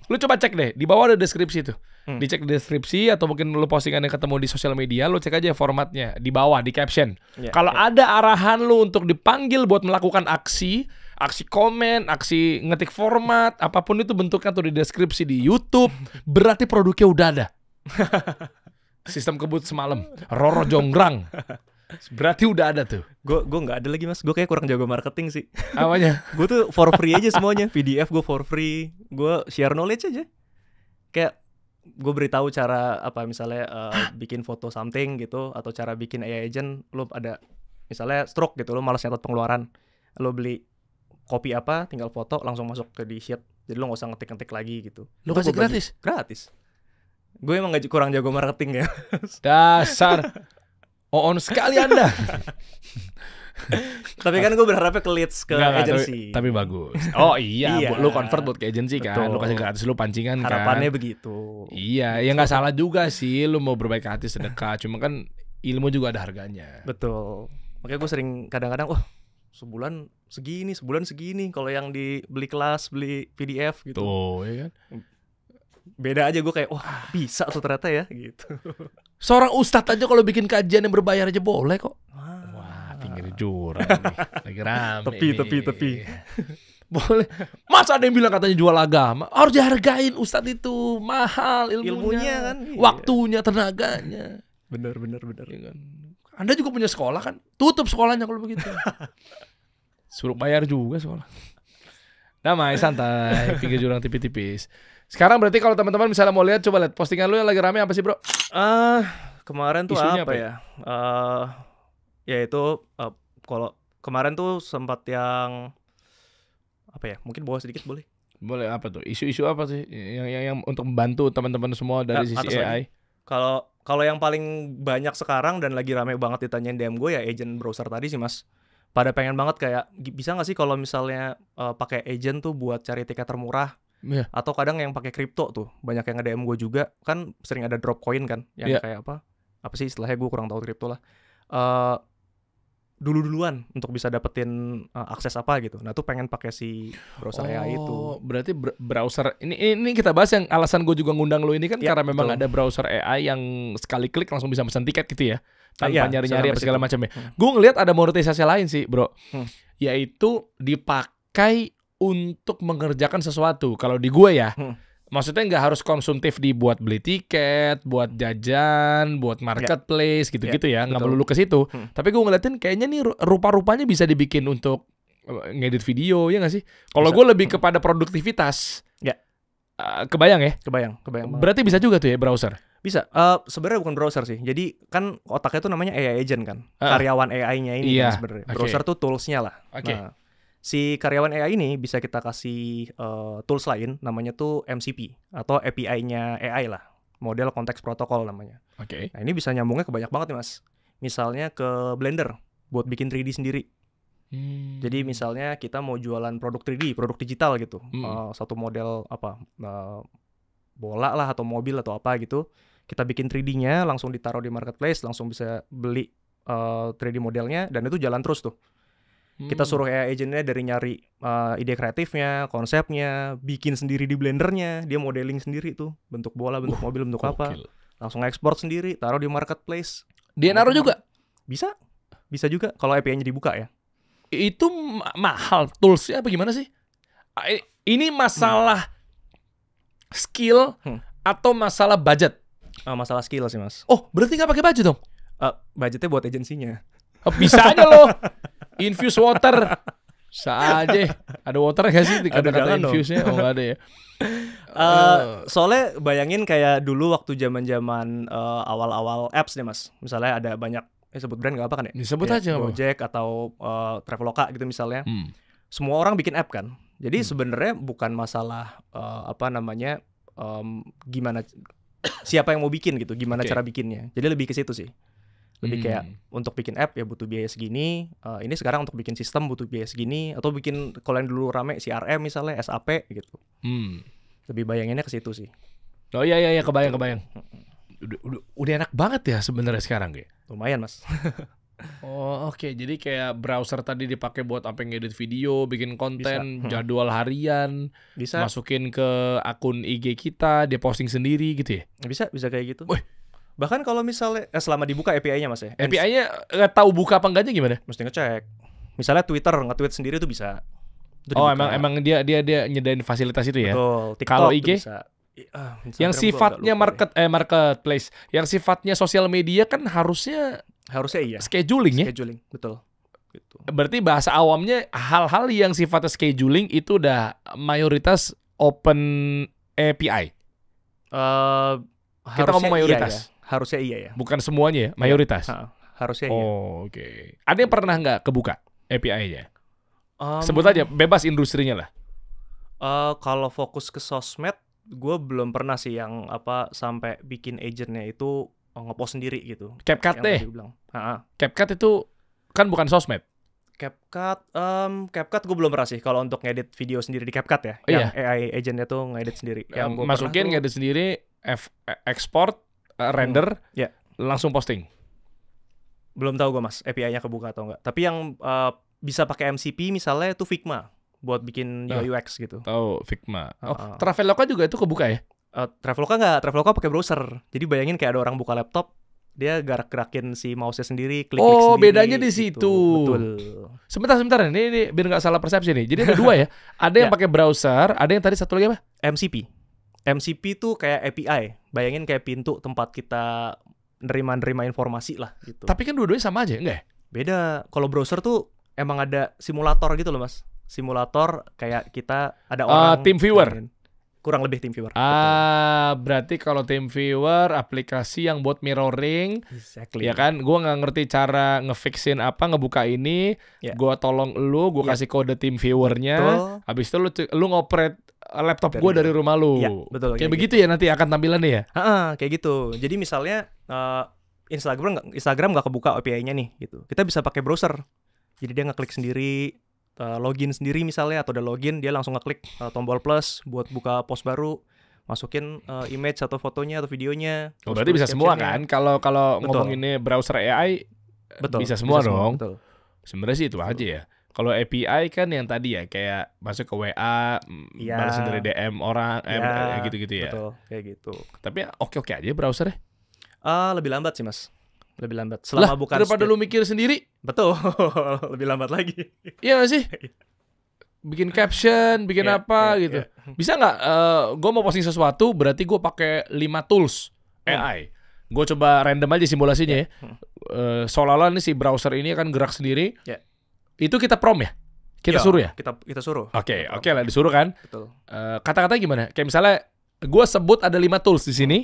Lu coba cek deh, di bawah ada deskripsi tuh. Dicek deskripsi atau mungkin lu postingan yang ketemu di sosial media, lu cek aja formatnya di bawah di caption. Kalau ada arahan lu untuk dipanggil buat melakukan aksi komen, aksi ngetik format, apapun itu bentuknya tuh di deskripsi di YouTube, berarti produknya udah ada. Sistem kebut semalam, Roro Jonggrang. Berarti udah ada tuh. Gue nggak ada lagi Mas. Gue kayak kurang jago marketing sih. Apanya? Gue tuh for free aja semuanya. PDF gue for free. Gue share knowledge aja. Kayak gue beritahu cara misalnya bikin foto something gitu, atau cara bikin AI agent. Lo ada misalnya stroke gitu, lo malas nyatet pengeluaran, lo beli kopi apa, tinggal foto langsung masuk ke di sheet. Jadi lo nggak usah ngetik lagi gitu. Lo kasih gratis? Gratis. Gue emang kurang jago marketing ya. Dasar. On sekali Anda. Tapi kan gue berharapnya ke leads ke agency. Tapi bagus. Oh iya, lu convert buat ke agency kan. Lu kasih gratis, lu pancingan kan. Harapannya begitu. Iya, ya nggak salah juga sih. Lu mau berbaik hati sedekah. Cuma kan ilmu juga ada harganya. Betul. Makanya gue sering kadang-kadang, sebulan segini. Kalau yang beli kelas, beli PDF gitu. Tuh, ya kan. Beda aja gue kayak, bisa tuh ternyata ya gitu. Seorang ustadz aja kalau bikin kajian yang berbayar aja boleh kok. Wah, pinggir jurang nih. Lagi rame Tepi. Boleh. Masa ada yang bilang katanya jual agama? Harus dihargain ustadz itu. Mahal ilmunya kan. Waktunya, tenaganya. Bener. Ya kan? Anda juga punya sekolah kan? Tutup sekolahnya kalau begitu. Suruh bayar juga sekolah. Damai, santai. Pinggir jurang tipis-tipis. Sekarang berarti kalau teman-teman misalnya mau lihat, coba lihat postingan lu yang lagi rame apa sih bro? Kemarin tuh isunya apa ya? Yaitu kalau kemarin tuh sempat yang mungkin bawa sedikit boleh? Boleh, apa tuh? Isu-isu apa sih yang untuk membantu teman-teman semua dari sisi AI? Kalau yang paling banyak sekarang dan lagi rame banget ditanyain DM gue ya agent browser tadi sih Mas. Pada pengen banget kayak bisa nggak sih kalau misalnya pakai agent tuh buat cari tiket termurah? Yeah. Atau kadang yang pakai kripto tuh banyak yang nge-DM gue juga, kan sering ada drop coin kan yang kayak apa sih istilahnya, gue kurang tahu kripto lah. Duluan untuk bisa dapetin akses apa gitu. Nah tuh pengen pakai si browser AI itu. Berarti browser ini kita bahas yang alasan gue juga ngundang lo ini kan karena memang ada browser AI yang sekali klik langsung bisa pesan tiket gitu ya, tanpa nyari-nyari apa segala macamnya. Gue ngelihat ada monetisasi lain sih bro, yaitu dipakai untuk mengerjakan sesuatu. Kalau di gue ya, maksudnya nggak harus konsumtif dibuat beli tiket, buat jajan, buat marketplace gitu-gitu ya, nggak melulu ke situ. Tapi gue ngeliatin kayaknya nih rupa-rupanya bisa dibikin untuk ngedit video, ya nggak sih? Kalau gue lebih kepada produktivitas. Ya. Kebayang ya? Kebayang. Berarti bisa juga tuh ya browser? Bisa. Sebenarnya bukan browser sih. Jadi kan otaknya tuh namanya AI agent kan. Karyawan AI-nya ini kan sebenarnya. Browser tuh toolsnya lah. Nah, si karyawan AI ini bisa kita kasih tools lain, namanya tuh MCP atau API-nya AI lah. Model Context Protocol namanya. Nah ini bisa nyambungnya ke banyak banget nih mas. Misalnya ke Blender buat bikin 3D sendiri. Jadi misalnya kita mau jualan produk 3D, produk digital gitu. Satu model bola lah atau mobil atau apa gitu. Kita bikin 3D-nya, langsung ditaruh di marketplace, langsung bisa beli 3D modelnya, dan itu jalan terus tuh. Kita suruh AI agent-nya dari nyari ide kreatifnya, konsepnya, bikin sendiri di Blendernya, dia modeling sendiri tuh, bentuk bola, bentuk mobil, bentuk apa. Langsung ekspor sendiri, taruh di marketplace. Dia naruh juga? Bisa juga, kalau API-nya dibuka ya. Itu mahal toolsnya apa gimana sih? Ini masalah skill atau masalah budget? Masalah skill sih mas. Oh berarti nggak pakai budget dong? Budgetnya buat agensinya. Bisa aja loh. Infuse water. Bisa aja. Ada water gak sih? Kata-kata infuse-nya? Oh nggak ada ya. Soalnya bayangin kayak dulu waktu zaman-zaman awal-awal apps nih mas. Misalnya ada banyak, sebut brand gak apa kan ya? Disebut aja. Gojek atau Traveloka gitu misalnya. Semua orang bikin app kan. Jadi sebenarnya bukan masalah gimana siapa yang mau bikin gitu, gimana cara bikinnya. Jadi lebih ke situ sih. Lebih kayak untuk bikin app ya butuh biaya segini. Ini sekarang untuk bikin sistem butuh biaya segini. Atau bikin kalau yang dulu rame CRM misalnya, SAP gitu. Lebih bayanginnya ke situ sih. Oh iya kebayang. Udah enak banget ya sebenarnya sekarang ya. Lumayan mas. Oh oke. Jadi kayak browser tadi dipakai buat apa ngedit video, bikin konten, jadwal harian, bisa masukin ke akun IG kita, dia posting sendiri gitu ya? Bisa kayak gitu. Bahkan kalau misalnya selama dibuka API-nya mas ya. API-nya nggak tahu buka apa enggaknya gimana? Mesti ngecek. Misalnya Twitter nge-tweet sendiri tuh bisa. Emang dia nyedain fasilitas itu ya? Betul. Kalau IG bisa. Yang sifatnya marketplace, yang sifatnya sosial media kan harusnya iya. Scheduling ya? Scheduling, betul. Gitu. Berarti bahasa awamnya hal-hal yang sifatnya scheduling itu udah mayoritas open API. Kita ngomong mayoritas. Iya ya. Harusnya iya ya. Bukan semuanya ya, mayoritas. Harusnya iya. Oke. Ada yang pernah nggak kebuka API-nya? Sebut aja, bebas industrinya lah. Kalau fokus ke sosmed, gue belum pernah sih yang sampai bikin agentnya itu ngepost sendiri gitu. CapCut deh. CapCut itu kan bukan sosmed. CapCut gue belum pernah sih kalau untuk ngedit video sendiri di CapCut ya. Yang AI agentnya tuh ngedit sendiri. Yang masukin ngedit sendiri, export, render, langsung posting. Belum tahu gue mas, API-nya kebuka atau enggak. Tapi yang bisa pakai MCP misalnya itu Figma buat bikin UI UX gitu. Tahu Figma. Traveloka juga itu kebuka ya? Traveloka enggak, Traveloka pakai browser. Jadi bayangin kayak ada orang buka laptop, dia gerak-gerakin si mouse-nya sendiri, klik sendiri. Oh, bedanya di situ. Gitu. Betul. Sebentar ini biar nggak salah persepsi nih. Jadi ada dua ya. Ada yang pakai browser, ada yang tadi satu lagi apa? MCP. MCP tuh kayak API. Bayangin kayak pintu tempat kita nerima informasi lah gitu. Tapi kan dua-duanya sama aja, enggak ya? Beda. Kalau browser tuh emang ada simulator gitu loh, Mas. Simulator kayak kita ada orang TeamViewer. Kurang lebih TeamViewer. Berarti kalau TeamViewer aplikasi yang buat mirroring, exactly. Ya kan? Gua nggak ngerti cara ngefixin ngebuka ini, gua tolong lu, gua kasih kode TeamViewer-nya, habis itu lu ngoperate laptop gua dari rumah lu. Ya, betul. Kayak begitu ya nanti akan tampilannya ya? Kayak gitu. Jadi misalnya Instagram nggak kebuka API-nya nih, gitu. Kita bisa pakai browser. Jadi dia ngeklik sendiri. Login sendiri misalnya atau udah login dia langsung ngeklik tombol plus buat buka post baru, masukin image atau fotonya atau videonya. Berarti bisa semua kan? Kalau ngomonginnya browser AI bisa semua dong. Sebenarnya sih itu aja ya. Kalau API kan yang tadi ya kayak masuk ke WA, balasin dari DM orang, gitu-gitu ya. Betul, kayak gitu. Tapi oke-oke aja browsernya. Lebih lambat sih mas. Lebih lambat. Selama bukan daripada lu mikir sendiri. Betul. Lebih lambat lagi. Iya gak sih? Bikin caption, bikin apa gitu. Bisa nggak? Gue mau posting sesuatu, berarti gue pakai 5 tools AI. Gue coba random aja simulasinya ya. Seolah-olah nih si browser ini akan gerak sendiri. Itu kita prompt ya? Kita suruh ya? Kita suruh. Oke lah, disuruh kan? Betul. Kata-kata gimana? Kayak misalnya gue sebut ada 5 tools di sini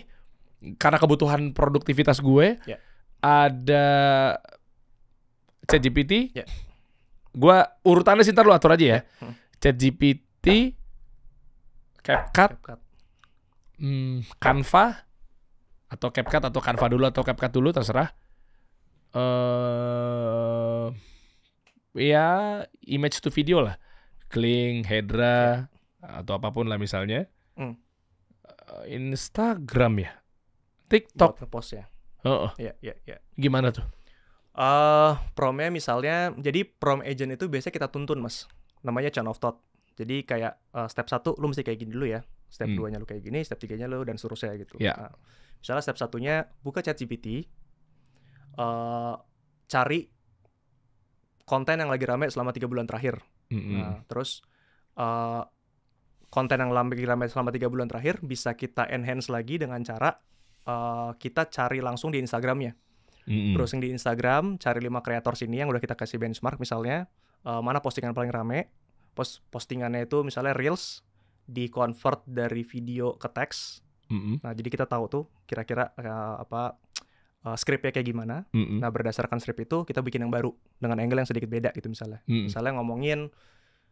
karena kebutuhan produktivitas gue. Yeah. Ada ChatGPT. Yeah. Gue urutannya sih ntar lu atur aja ya. Yeah. ChatGPT, CapCut, Canva, atau CapCut atau Canva dulu atau CapCut dulu terserah. Ya image to video lah, Kling, Hedra, atau apapun lah misalnya. Instagram ya, TikTok. Buat ngepost ya. Iya. Gimana tuh? Promnya misalnya, jadi prom agent itu biasanya kita tuntun mas, namanya chain of thought. Jadi kayak step 1 lu mesti kayak gini dulu ya, step 2-nya lu kayak gini, step 3-nya lu dan seterusnya gitu. Nah, misalnya step 1-nya buka ChatGPT, cari konten yang lagi rame selama 3 bulan terakhir. Nah, terus konten yang lagi rame selama 3 bulan terakhir bisa kita enhance lagi dengan cara kita cari langsung di Instagramnya. Browsing di Instagram, cari 5 kreator sini yang udah kita kasih benchmark misalnya, mana postingan paling rame. Postingannya itu misalnya Reels, di-convert dari video ke teks. Nah, jadi kita tahu tuh kira-kira skripnya kayak gimana. Nah, berdasarkan skrip itu kita bikin yang baru dengan angle yang sedikit beda gitu misalnya. Misalnya ngomongin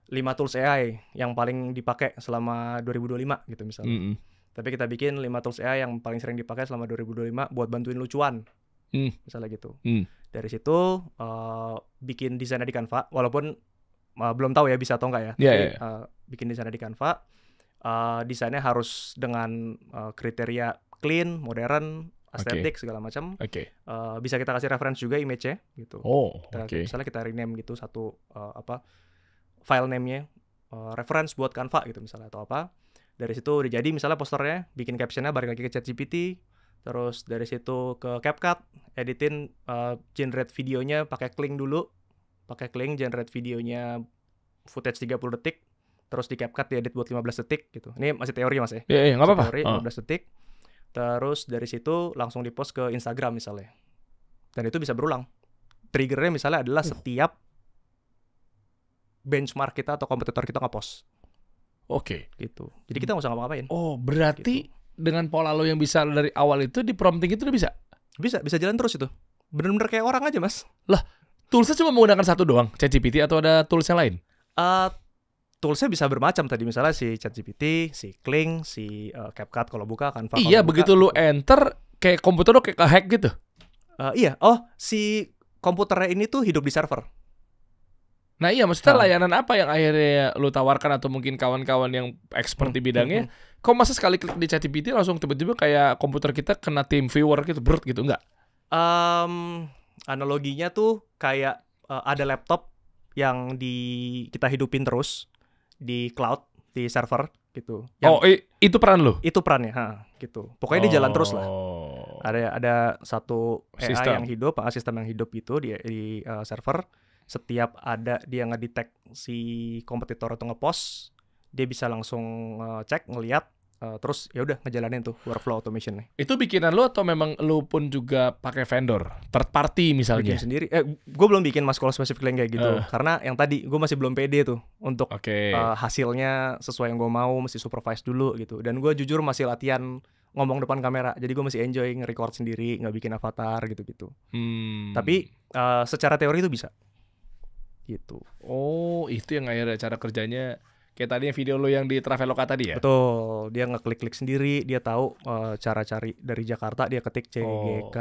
5 tools AI yang paling dipakai selama 2025 gitu misalnya. Tapi kita bikin 5 tools AI yang paling sering dipakai selama 2025 buat bantuin lucuan. Misalnya gitu. Dari situ bikin desainnya di Canva, walaupun belum tahu ya bisa atau enggak ya. Bikin desainnya di Canva. Desainnya harus dengan kriteria clean, modern, estetik segala macam. Bisa kita kasih reference juga image-nya gitu. Misalnya kita rename gitu satu file name-nya reference buat Canva gitu misalnya atau apa. Dari situ udah jadi misalnya posternya, bikin caption-nya balik lagi ke ChatGPT. Terus dari situ ke CapCut, editin generate videonya pakai Kling dulu. Pakai Kling generate videonya footage 30 detik. Terus di CapCut diedit buat 15 detik gitu. Ini masih teori mas ya. Iya, nggak apa-apa. Teori 15 detik. Terus dari situ langsung dipost ke Instagram misalnya. Dan itu bisa berulang. Triggernya misalnya adalah setiap benchmark kita atau kompetitor kita nge-post. Gitu. Jadi kita nggak usah ngapa-ngapain. Berarti gitu. Dengan pola lo yang bisa dari awal itu di prompting itu udah bisa? Bisa jalan terus itu. Bener-bener kayak orang aja mas. Lah, toolsnya cuma menggunakan satu doang, ChatGPT atau ada tools yang lain? Toolsnya bisa bermacam tadi, misalnya si ChatGPT, si Kling, si CapCut kalau buka, Canva. Iya, begitu lu enter, kayak komputer lu kayak ke-hack gitu. Iya, si komputernya ini tuh hidup di server. Nah iya, maksudnya layanan apa yang akhirnya lu tawarkan atau mungkin kawan-kawan yang expert di bidangnya? Kok masa sekali klik di ChatGPT langsung tiba-tiba kayak komputer kita kena TeamViewer gitu, gitu, enggak? Analoginya tuh kayak ada laptop yang kita hidupin terus di cloud, di server gitu. Itu peran lu? Itu perannya, gitu. Pokoknya dia jalan terus lah. Ada satu AI sistem yang hidup, sistem yang hidup itu di server. Setiap ada dia ngedetect si kompetitor atau ngepost, dia bisa langsung cek, ngeliat, terus ya udah ngejalanin tuh workflow automation-nya. Itu bikinan lu atau memang lu pun juga pakai vendor, third party misalnya? Bikin sendiri. Gue belum bikin mas kalau spesifik kayak gitu, karena yang tadi gue masih belum pede tuh untuk hasilnya sesuai yang gue mau, mesti supervise dulu gitu. Dan gue jujur masih latihan ngomong depan kamera, jadi gue masih enjoy nge-record sendiri, nggak bikin avatar gitu-gitu. Tapi secara teori itu bisa. Gitu. Itu yang akhirnya cara kerjanya kayak tadinya video lo yang di Traveloka tadi ya? Betul, dia ngeklik-klik sendiri, dia tahu cara cari dari Jakarta, dia ketik CGK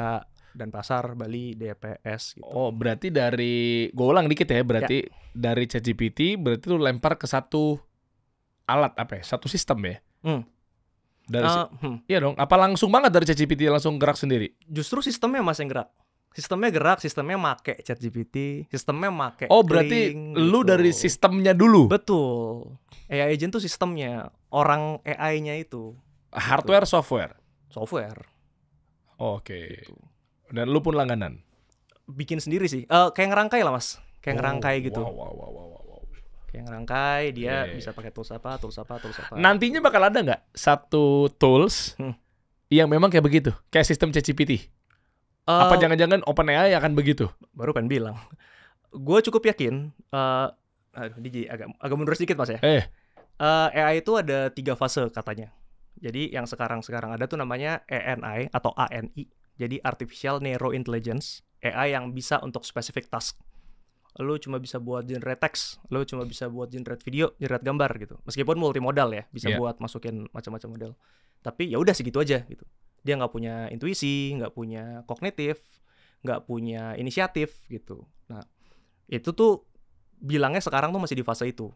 dan Pasar, Bali, DPS gitu. Berarti dari, gue ulang dikit ya, berarti dari ChatGPT berarti lo lempar ke satu alat satu sistem ya? Iya dong, apa langsung banget dari ChatGPT langsung gerak sendiri? Justru sistemnya mas yang gerak. Sistemnya gerak, sistemnya make ChatGPT, sistemnya make berarti Kling, lu gitu. dari sistemnya dulu? Betul. AI agent tuh sistemnya, orang AI-nya itu. Hardware, gitu. Software? Gitu. Dan lu pun langganan? Bikin sendiri sih, kayak ngerangkai lah mas. Kayak ngerangkai gitu. Wow. Kayak ngerangkai, dia bisa pakai tools apa. Nantinya bakal ada nggak satu tools yang memang kayak begitu? Kayak sistem ChatGPT? Apa jangan-jangan OpenAI akan begitu? Baru pengen bilang. Gue cukup yakin Aduh, DJ agak mundur sedikit Mas ya. AI itu ada 3 fase katanya. Jadi yang sekarang ada tuh namanya ANI atau ANI. Jadi Artificial Narrow Intelligence, AI yang bisa untuk specific task. Lu cuma bisa buat generate text, lu cuma bisa buat generate video, generate gambar gitu. Meskipun multimodal ya, bisa buat masukin macam-macam model. Tapi ya udah segitu aja gitu. Dia nggak punya intuisi, nggak punya kognitif, nggak punya inisiatif gitu. Nah, itu tuh bilangnya sekarang tuh masih di fase itu.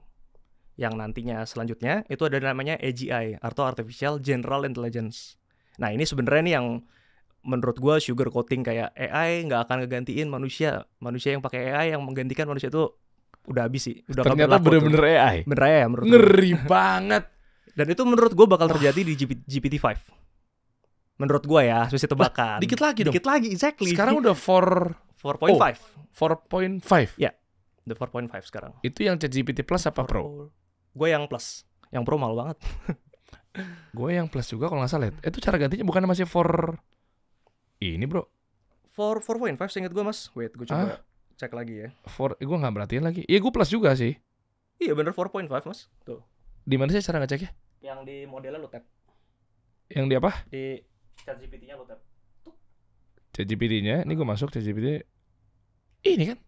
Yang nantinya selanjutnya itu ada namanya AGI atau Artificial General Intelligence. Nah, ini sebenarnya nih yang menurut gue sugar coating, kayak AI nggak akan ngegantiin manusia yang pakai AI yang menggantikan manusia itu udah habis sih, udah ternyata bener-bener AI. Bener AI ya menurut ngeri banget. Dan itu menurut gue bakal terjadi di GPT-5 menurut gue ya, sesuai tebakan. Dikit lagi dong. Dikit lagi, exactly. Sekarang udah 4.5. 4.5 ya, udah 4.5 sekarang. Itu yang ChatGPT Plus apa Pro? Gue yang Plus, yang Pro mahal banget. Gue yang Plus juga kalau nggak salah. Itu cara gantinya bukan masih 4 ini bro, 4.5 seinget gue Mas. Wait, gue coba cek lagi ya. 4, gue nggak perhatiin lagi. Iya gue Plus juga sih. Iya bener 4.5 Mas. Tuh. Di mana sih cara ngeceknya? Yang di modelnya lu tap. Yang di apa? Di ChatGPT-nya lu tap. ChatGPT-nya, ini gue masuk ChatGPT. Ini kan?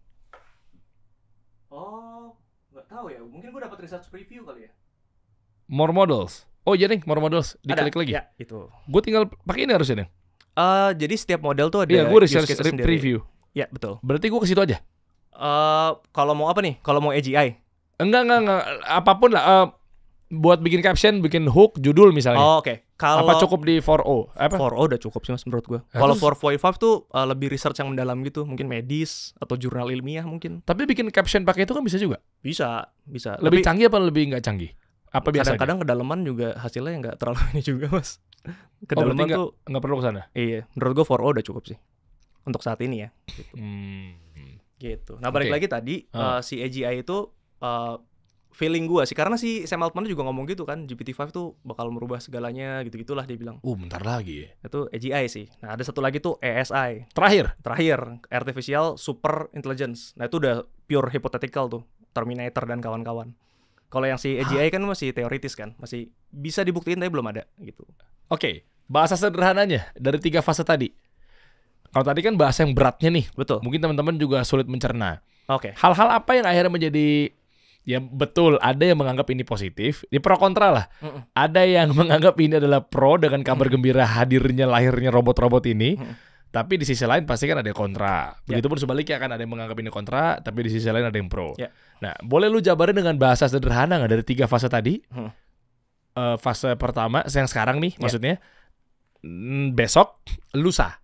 Oh, nggak tahu ya. Mungkin gue dapat research preview kali ya. More models. Oh iya nih, more models. Diklik lagi. Ya, itu. Gue tinggal pakai ini harusnya nih. Jadi setiap model tuh ada. Iya, gue research preview. Ya, betul. Berarti gue ke situ aja. Kalau mau apa nih? Kalau mau AGI? Enggak. Apapun lah. Buat bikin caption, bikin hook, judul misalnya. Oh, oke. Kalau apa cukup di 4O? Apa? 4O udah cukup sih Mas menurut gue. Kalau 4.5 tuh lebih research yang mendalam gitu, mungkin medis atau jurnal ilmiah mungkin. Tapi bikin caption pakai itu kan bisa juga. Bisa. Lebih canggih apa lebih nggak canggih? Apa biasanya? Kadang-kadang kedalaman juga hasilnya nggak terlalu ini juga Mas. Kedalaman tuh nggak perlu ke sana. Iya, menurut gue 4O udah cukup sih untuk saat ini ya. Gitu. Gitu. Nah balik lagi tadi si AGI itu feeling gue sih, karena si Sam Altman juga ngomong gitu kan, GPT-5 tuh bakal merubah segalanya gitu-gitulah dia bilang. Bentar lagi ya. Itu AGI sih. Nah ada satu lagi tuh ASI. Terakhir Artificial Super Intelligence. Nah itu udah pure hypothetical tuh, Terminator dan kawan-kawan. Kalau yang si AGI kan masih teoritis kan, masih bisa dibuktiin tapi belum ada gitu. Oke, bahasa sederhananya dari 3 fase tadi. Kalau tadi kan bahasa yang beratnya nih. Betul. Mungkin teman-teman juga sulit mencerna. Oke. Hal-hal apa yang akhirnya menjadi, ya betul, ada yang menganggap ini positif, ini pro kontra lah. Ada yang menganggap ini adalah pro dengan kabar gembira hadirnya, lahirnya robot-robot ini. Tapi di sisi lain pasti kan ada yang kontra. Begitupun sebaliknya kan, ada yang menganggap ini kontra, tapi di sisi lain ada yang pro. Nah, boleh lu jabarin dengan bahasa sederhana nggak dari 3 fase tadi? Fase pertama, yang sekarang nih, maksudnya besok, lusa.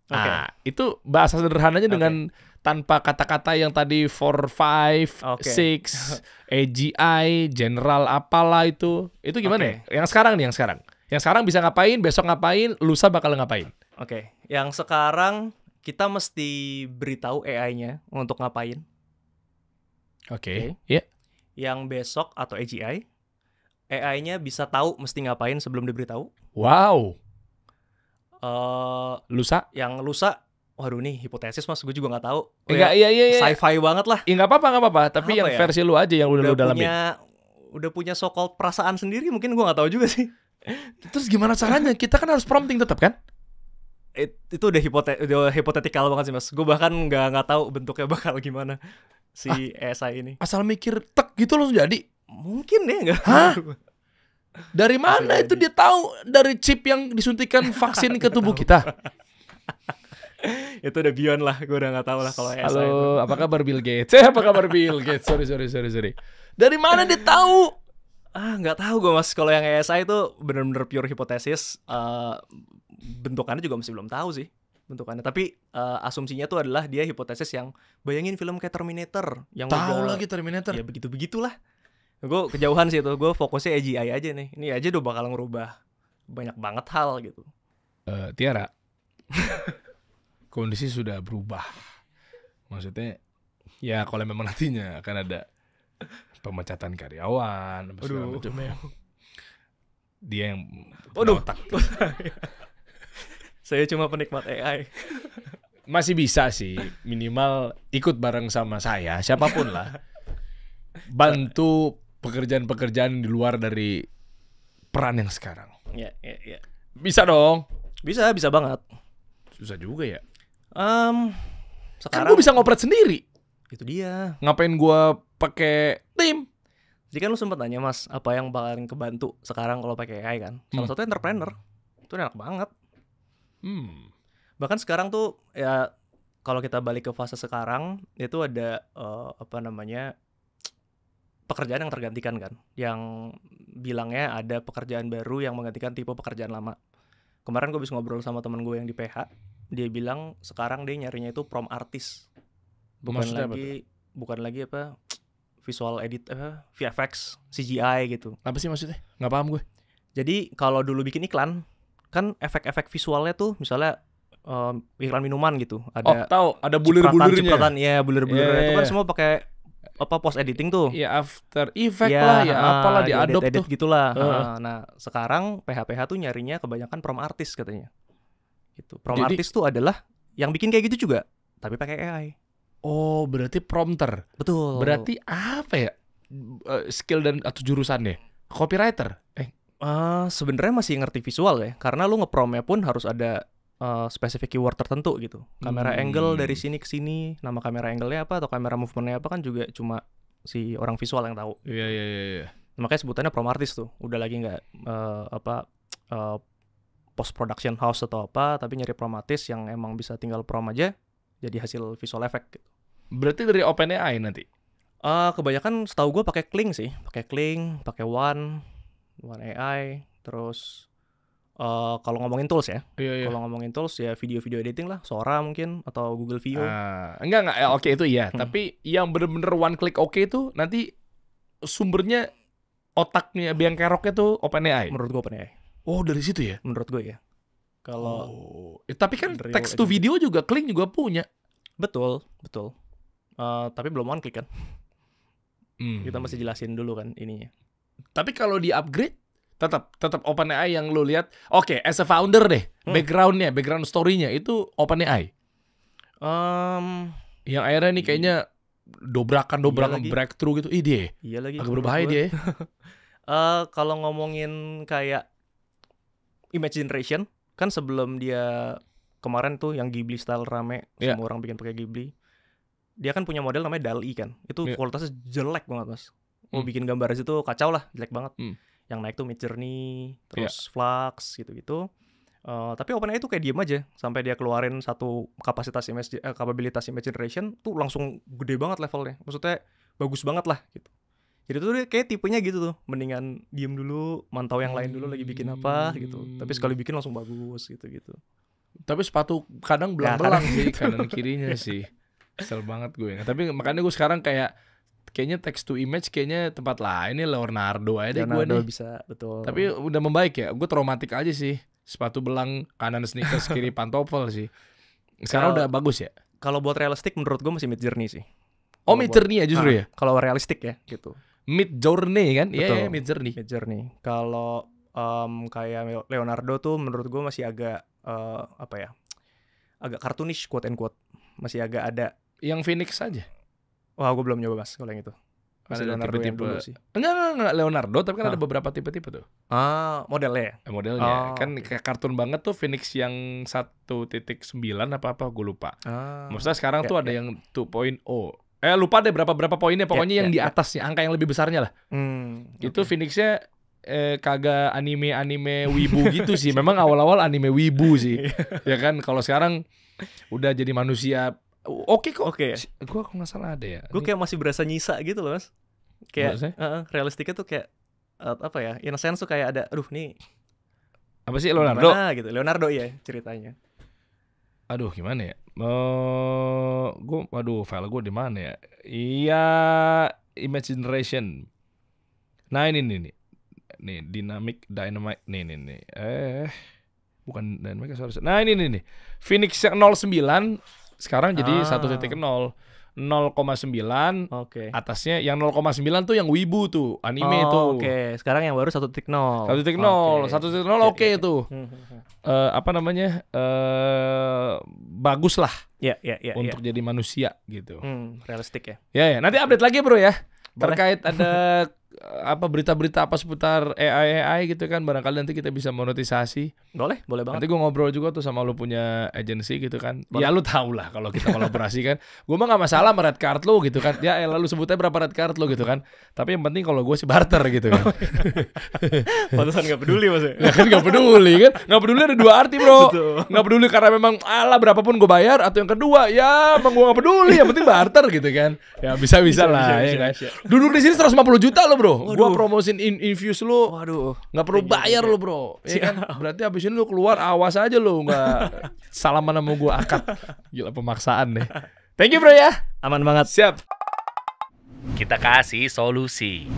Nah, itu bahasa sederhananya dengan tanpa kata-kata yang tadi 4, 5, 6, AGI, general apalah itu gimana ya? Yang sekarang nih, yang sekarang bisa ngapain, besok ngapain, lusa bakal ngapain? Yang sekarang kita mesti beritahu AI-nya untuk ngapain. Iya. Yang besok atau AGI, AI-nya bisa tahu mesti ngapain sebelum diberitahu. Wow. Lusa? Yang lusa, waduh nih hipotesis Mas, gue juga nggak tahu. Iya. Sci-fi banget lah. Ya nggak apa-apa. Tapi yang versi lu aja yang udah lu dalamin. Udah punya so-called perasaan sendiri, mungkin gue nggak tahu juga sih. Terus gimana caranya? Kita kan harus prompting tetap kan? Itu udah hipotetikal banget sih Mas. Gue bahkan nggak tahu bentuknya bakal gimana si ASI ini. Asal mikir tek gitu langsung jadi. Mungkin ya nggak? Hah? Dari mana itu dia tahu? Dari chip yang disuntikan vaksin ke tubuh kita. Itu udah beyond lah. Gue udah nggak tahu lah kalau ASI. Halo, apa kabar Bill Gates? Apa kabar Bill Gates? Sorry. Dari mana dia tahu? Nggak tahu gue Mas. Kalau yang ASI itu benar-benar pure hipotesis. Bentukannya juga masih belum tahu sih bentukannya. Tapi asumsinya tuh adalah dia hipotesis yang bayangin film kayak Terminator. Yang tahu lagi Terminator. Ya begitu-begitulah. Gue kejauhan sih itu. Gue fokusnya AGI aja nih. Ini aja udah bakal ngerubah banyak banget hal gitu. Tiara, kondisi sudah berubah. Maksudnya, ya kalau memang nantinya akan ada pemecatan karyawan, segala macamnya. Dia yang otak. Saya cuma penikmat AI. Masih bisa sih, minimal ikut bareng sama saya, siapapun lah. bantu pekerjaan-pekerjaan di luar dari peran yang sekarang? Ya. Bisa dong. Bisa banget. Susah juga ya. Sekarang Kan gue bisa ngoperate sendiri. itu dia. Ngapain gue pakai tim? Jadi kan lu sempat nanya Mas, apa yang paling kebantu sekarang kalau pakai AI kan? Salah satu entrepreneur. Itu enak banget. Bahkan sekarang tuh ya kalau kita balik ke fase sekarang itu ada pekerjaan yang tergantikan kan, yang bilangnya ada pekerjaan baru yang menggantikan tipe pekerjaan lama. Kemarin gue bisa ngobrol sama temen gue yang di PH, dia bilang sekarang dia nyarinya itu prompt artist, bukan lagi visual edit, VFX, CGI gitu. Apa sih maksudnya? Nggak paham gue. Jadi kalau dulu bikin iklan kan efek-efek visualnya tuh misalnya iklan minuman gitu, ada tahu, ada bulir-bulirnya. Ya bulir-bulirnya itu kan semua pakai post editing tuh. Ya After Effect lah, ya apalah di Adobe edit tuh. Gitulah. Nah, sekarang PH tuh nyarinya kebanyakan prompt artist katanya. Gitu. Prompt artist tuh adalah yang bikin kayak gitu juga, tapi pakai AI. Oh, berarti prompter. Betul. Berarti apa ya? Skill dan atau jurusannya? Copywriter? Sebenarnya masih ngerti visual ya, karena lu ngepromnya pun harus ada spesifik keyword tertentu gitu. Kamera angle dari sini ke sini, nama kamera angle-nya apa atau kamera movement-nya apa kan juga cuma si orang visual yang tahu. Iya. Makanya sebutannya prompt artist tuh. Udah lagi nggak post production house atau apa, tapi nyari prompt artist yang emang bisa tinggal prompt aja jadi hasil visual effect gitu. Berarti dari OpenAI nanti? Kebanyakan setahu gue pakai Kling sih, pakai One AI, terus kalau ngomongin tools ya, kalau ngomongin tools ya video editing lah, Sora mungkin atau Google View. Enggak ya, oke itu iya. Tapi yang bener-bener one click oke itu nanti sumbernya otaknya biang keroknya tuh OpenAI. Menurut gue OpenAI. Oh dari situ ya? Menurut gue ya. Kalau tapi kan text to video juga Kling juga punya. Betul. Tapi belum one click kan. Kita masih jelasin dulu kan ininya. Tapi kalau di upgrade tetap OpenAI yang lu lihat. Oke, as a founder deh, background story-nya itu OpenAI. Yang akhirnya nih kayaknya dobrakan breakthrough gitu. Dia. Iya lagi. Agak berbahaya dia. Kalau ngomongin kayak image generation, kan sebelum dia kemarin tuh yang Ghibli style rame, semua orang bikin pakai Ghibli. Dia kan punya model namanya DALL-E kan. Itu kualitasnya jelek banget, Mas. Mau bikin gambar situ kacau lah, jelek banget. Yang naik tuh Midjourney, terus Flux gitu-gitu. Tapi OpenAI tuh kayak diem aja sampai dia keluarin satu kapabilitas image generation tuh langsung gede banget levelnya. Maksudnya bagus banget lah gitu. Jadi tuh dia kayak tipenya gitu tuh, mendingan diem dulu, mantau yang lain dulu lagi bikin apa gitu. Tapi sekali bikin langsung bagus gitu-gitu. Tapi sepatu kadang belang-belang sih kanan kirinya sih. Kesel banget gue. Tapi makanya gue sekarang kayaknya text to image kayaknya tempat lain nih, Leonardo aja deh gue nih. Bisa, betul. Tapi udah membaik ya. Gue traumatik aja sih. Sepatu belang, kanan sneakers, kiri pantofel sih. Sekarang udah bagus ya. Kalau buat realistik menurut gue masih Midjourney sih. Oh, Midjourney ya justru ya. Kalau realistik ya gitu. Midjourney kan? Iya, Midjourney. Kalau kayak Leonardo tuh menurut gue masih agak agak cartoonish quote and quote. Masih agak ada. Yang Phoenix aja. Wah, gue belum nyoba Mas kalau yang itu. Masih ada Leonardo tipe-tipe. yang dulu sih. Enggak Leonardo, tapi kan ada beberapa tipe-tipe tuh. Modelnya. Modelnya kan kayak kartun banget tuh Phoenix yang 1.9 apa gue lupa. Maksudnya sekarang tuh ada yang 2.0. Lupa deh berapa poinnya, pokoknya yang di atasnya, angka yang lebih besarnya lah. Itu Phoenixnya kagak anime wibu gitu sih. Memang awal-awal anime wibu sih. Ya kan, kalau sekarang udah jadi manusia. Oke kok. Gue kok nggak salah ada ya. Gue kayak masih berasa nyisa gitu loh, Mas. Kayak realistiknya tuh kayak apa ya? In a sense tuh kayak ada, aduh nih. Apa sih Leonardo? Gitu. Leonardo ya ceritanya. Aduh gimana ya? File gue di mana ya? Iya, image generation. Nah ini nih dynamic. Nih. Bukan dynamic, sorry. Nah ini nih. Phoenix yang 09 sekarang jadi 1.0. 0,9 atasnya yang 0,9 tuh yang wibu tuh anime tuh. Sekarang yang baru 1.0. 1.0 oke tuh. Apa namanya? Bagus lah. Ya. Untuk jadi manusia gitu. Realistik ya. Ya, nanti update lagi bro ya. terkait ada apa berita-berita apa seputar AI gitu kan, barangkali nanti kita bisa monetisasi. Boleh banget. Nanti gue ngobrol juga tuh sama lu punya agensi gitu kan. Boleh. Ya lu tau lah kalau kita kolaborasi kan. Gue mah gak masalah sama red card lu gitu kan. Ya lalu sebutnya berapa red card lu gitu kan. Tapi yang penting kalau gue sih barter gitu kan. Pantesan gak peduli maksudnya. Ya kan gak peduli kan. Gak peduli ada dua arti bro. Gak peduli karena memang alah berapapun gue bayar. Atau yang kedua ya emang gue gak peduli. Yang penting barter gitu kan. Ya bisa lah ya kan. Duduk di sini 150 juta lo bro. Gua promosin infuse lu. Waduh. Nggak perlu bayar lu bro. Ya kan? Berarti abis ini lu keluar awas aja lu. Nggak salaman sama gua akad. Gila pemaksaan deh. Thank you bro ya. Aman banget. Siap. Kita kasih solusi.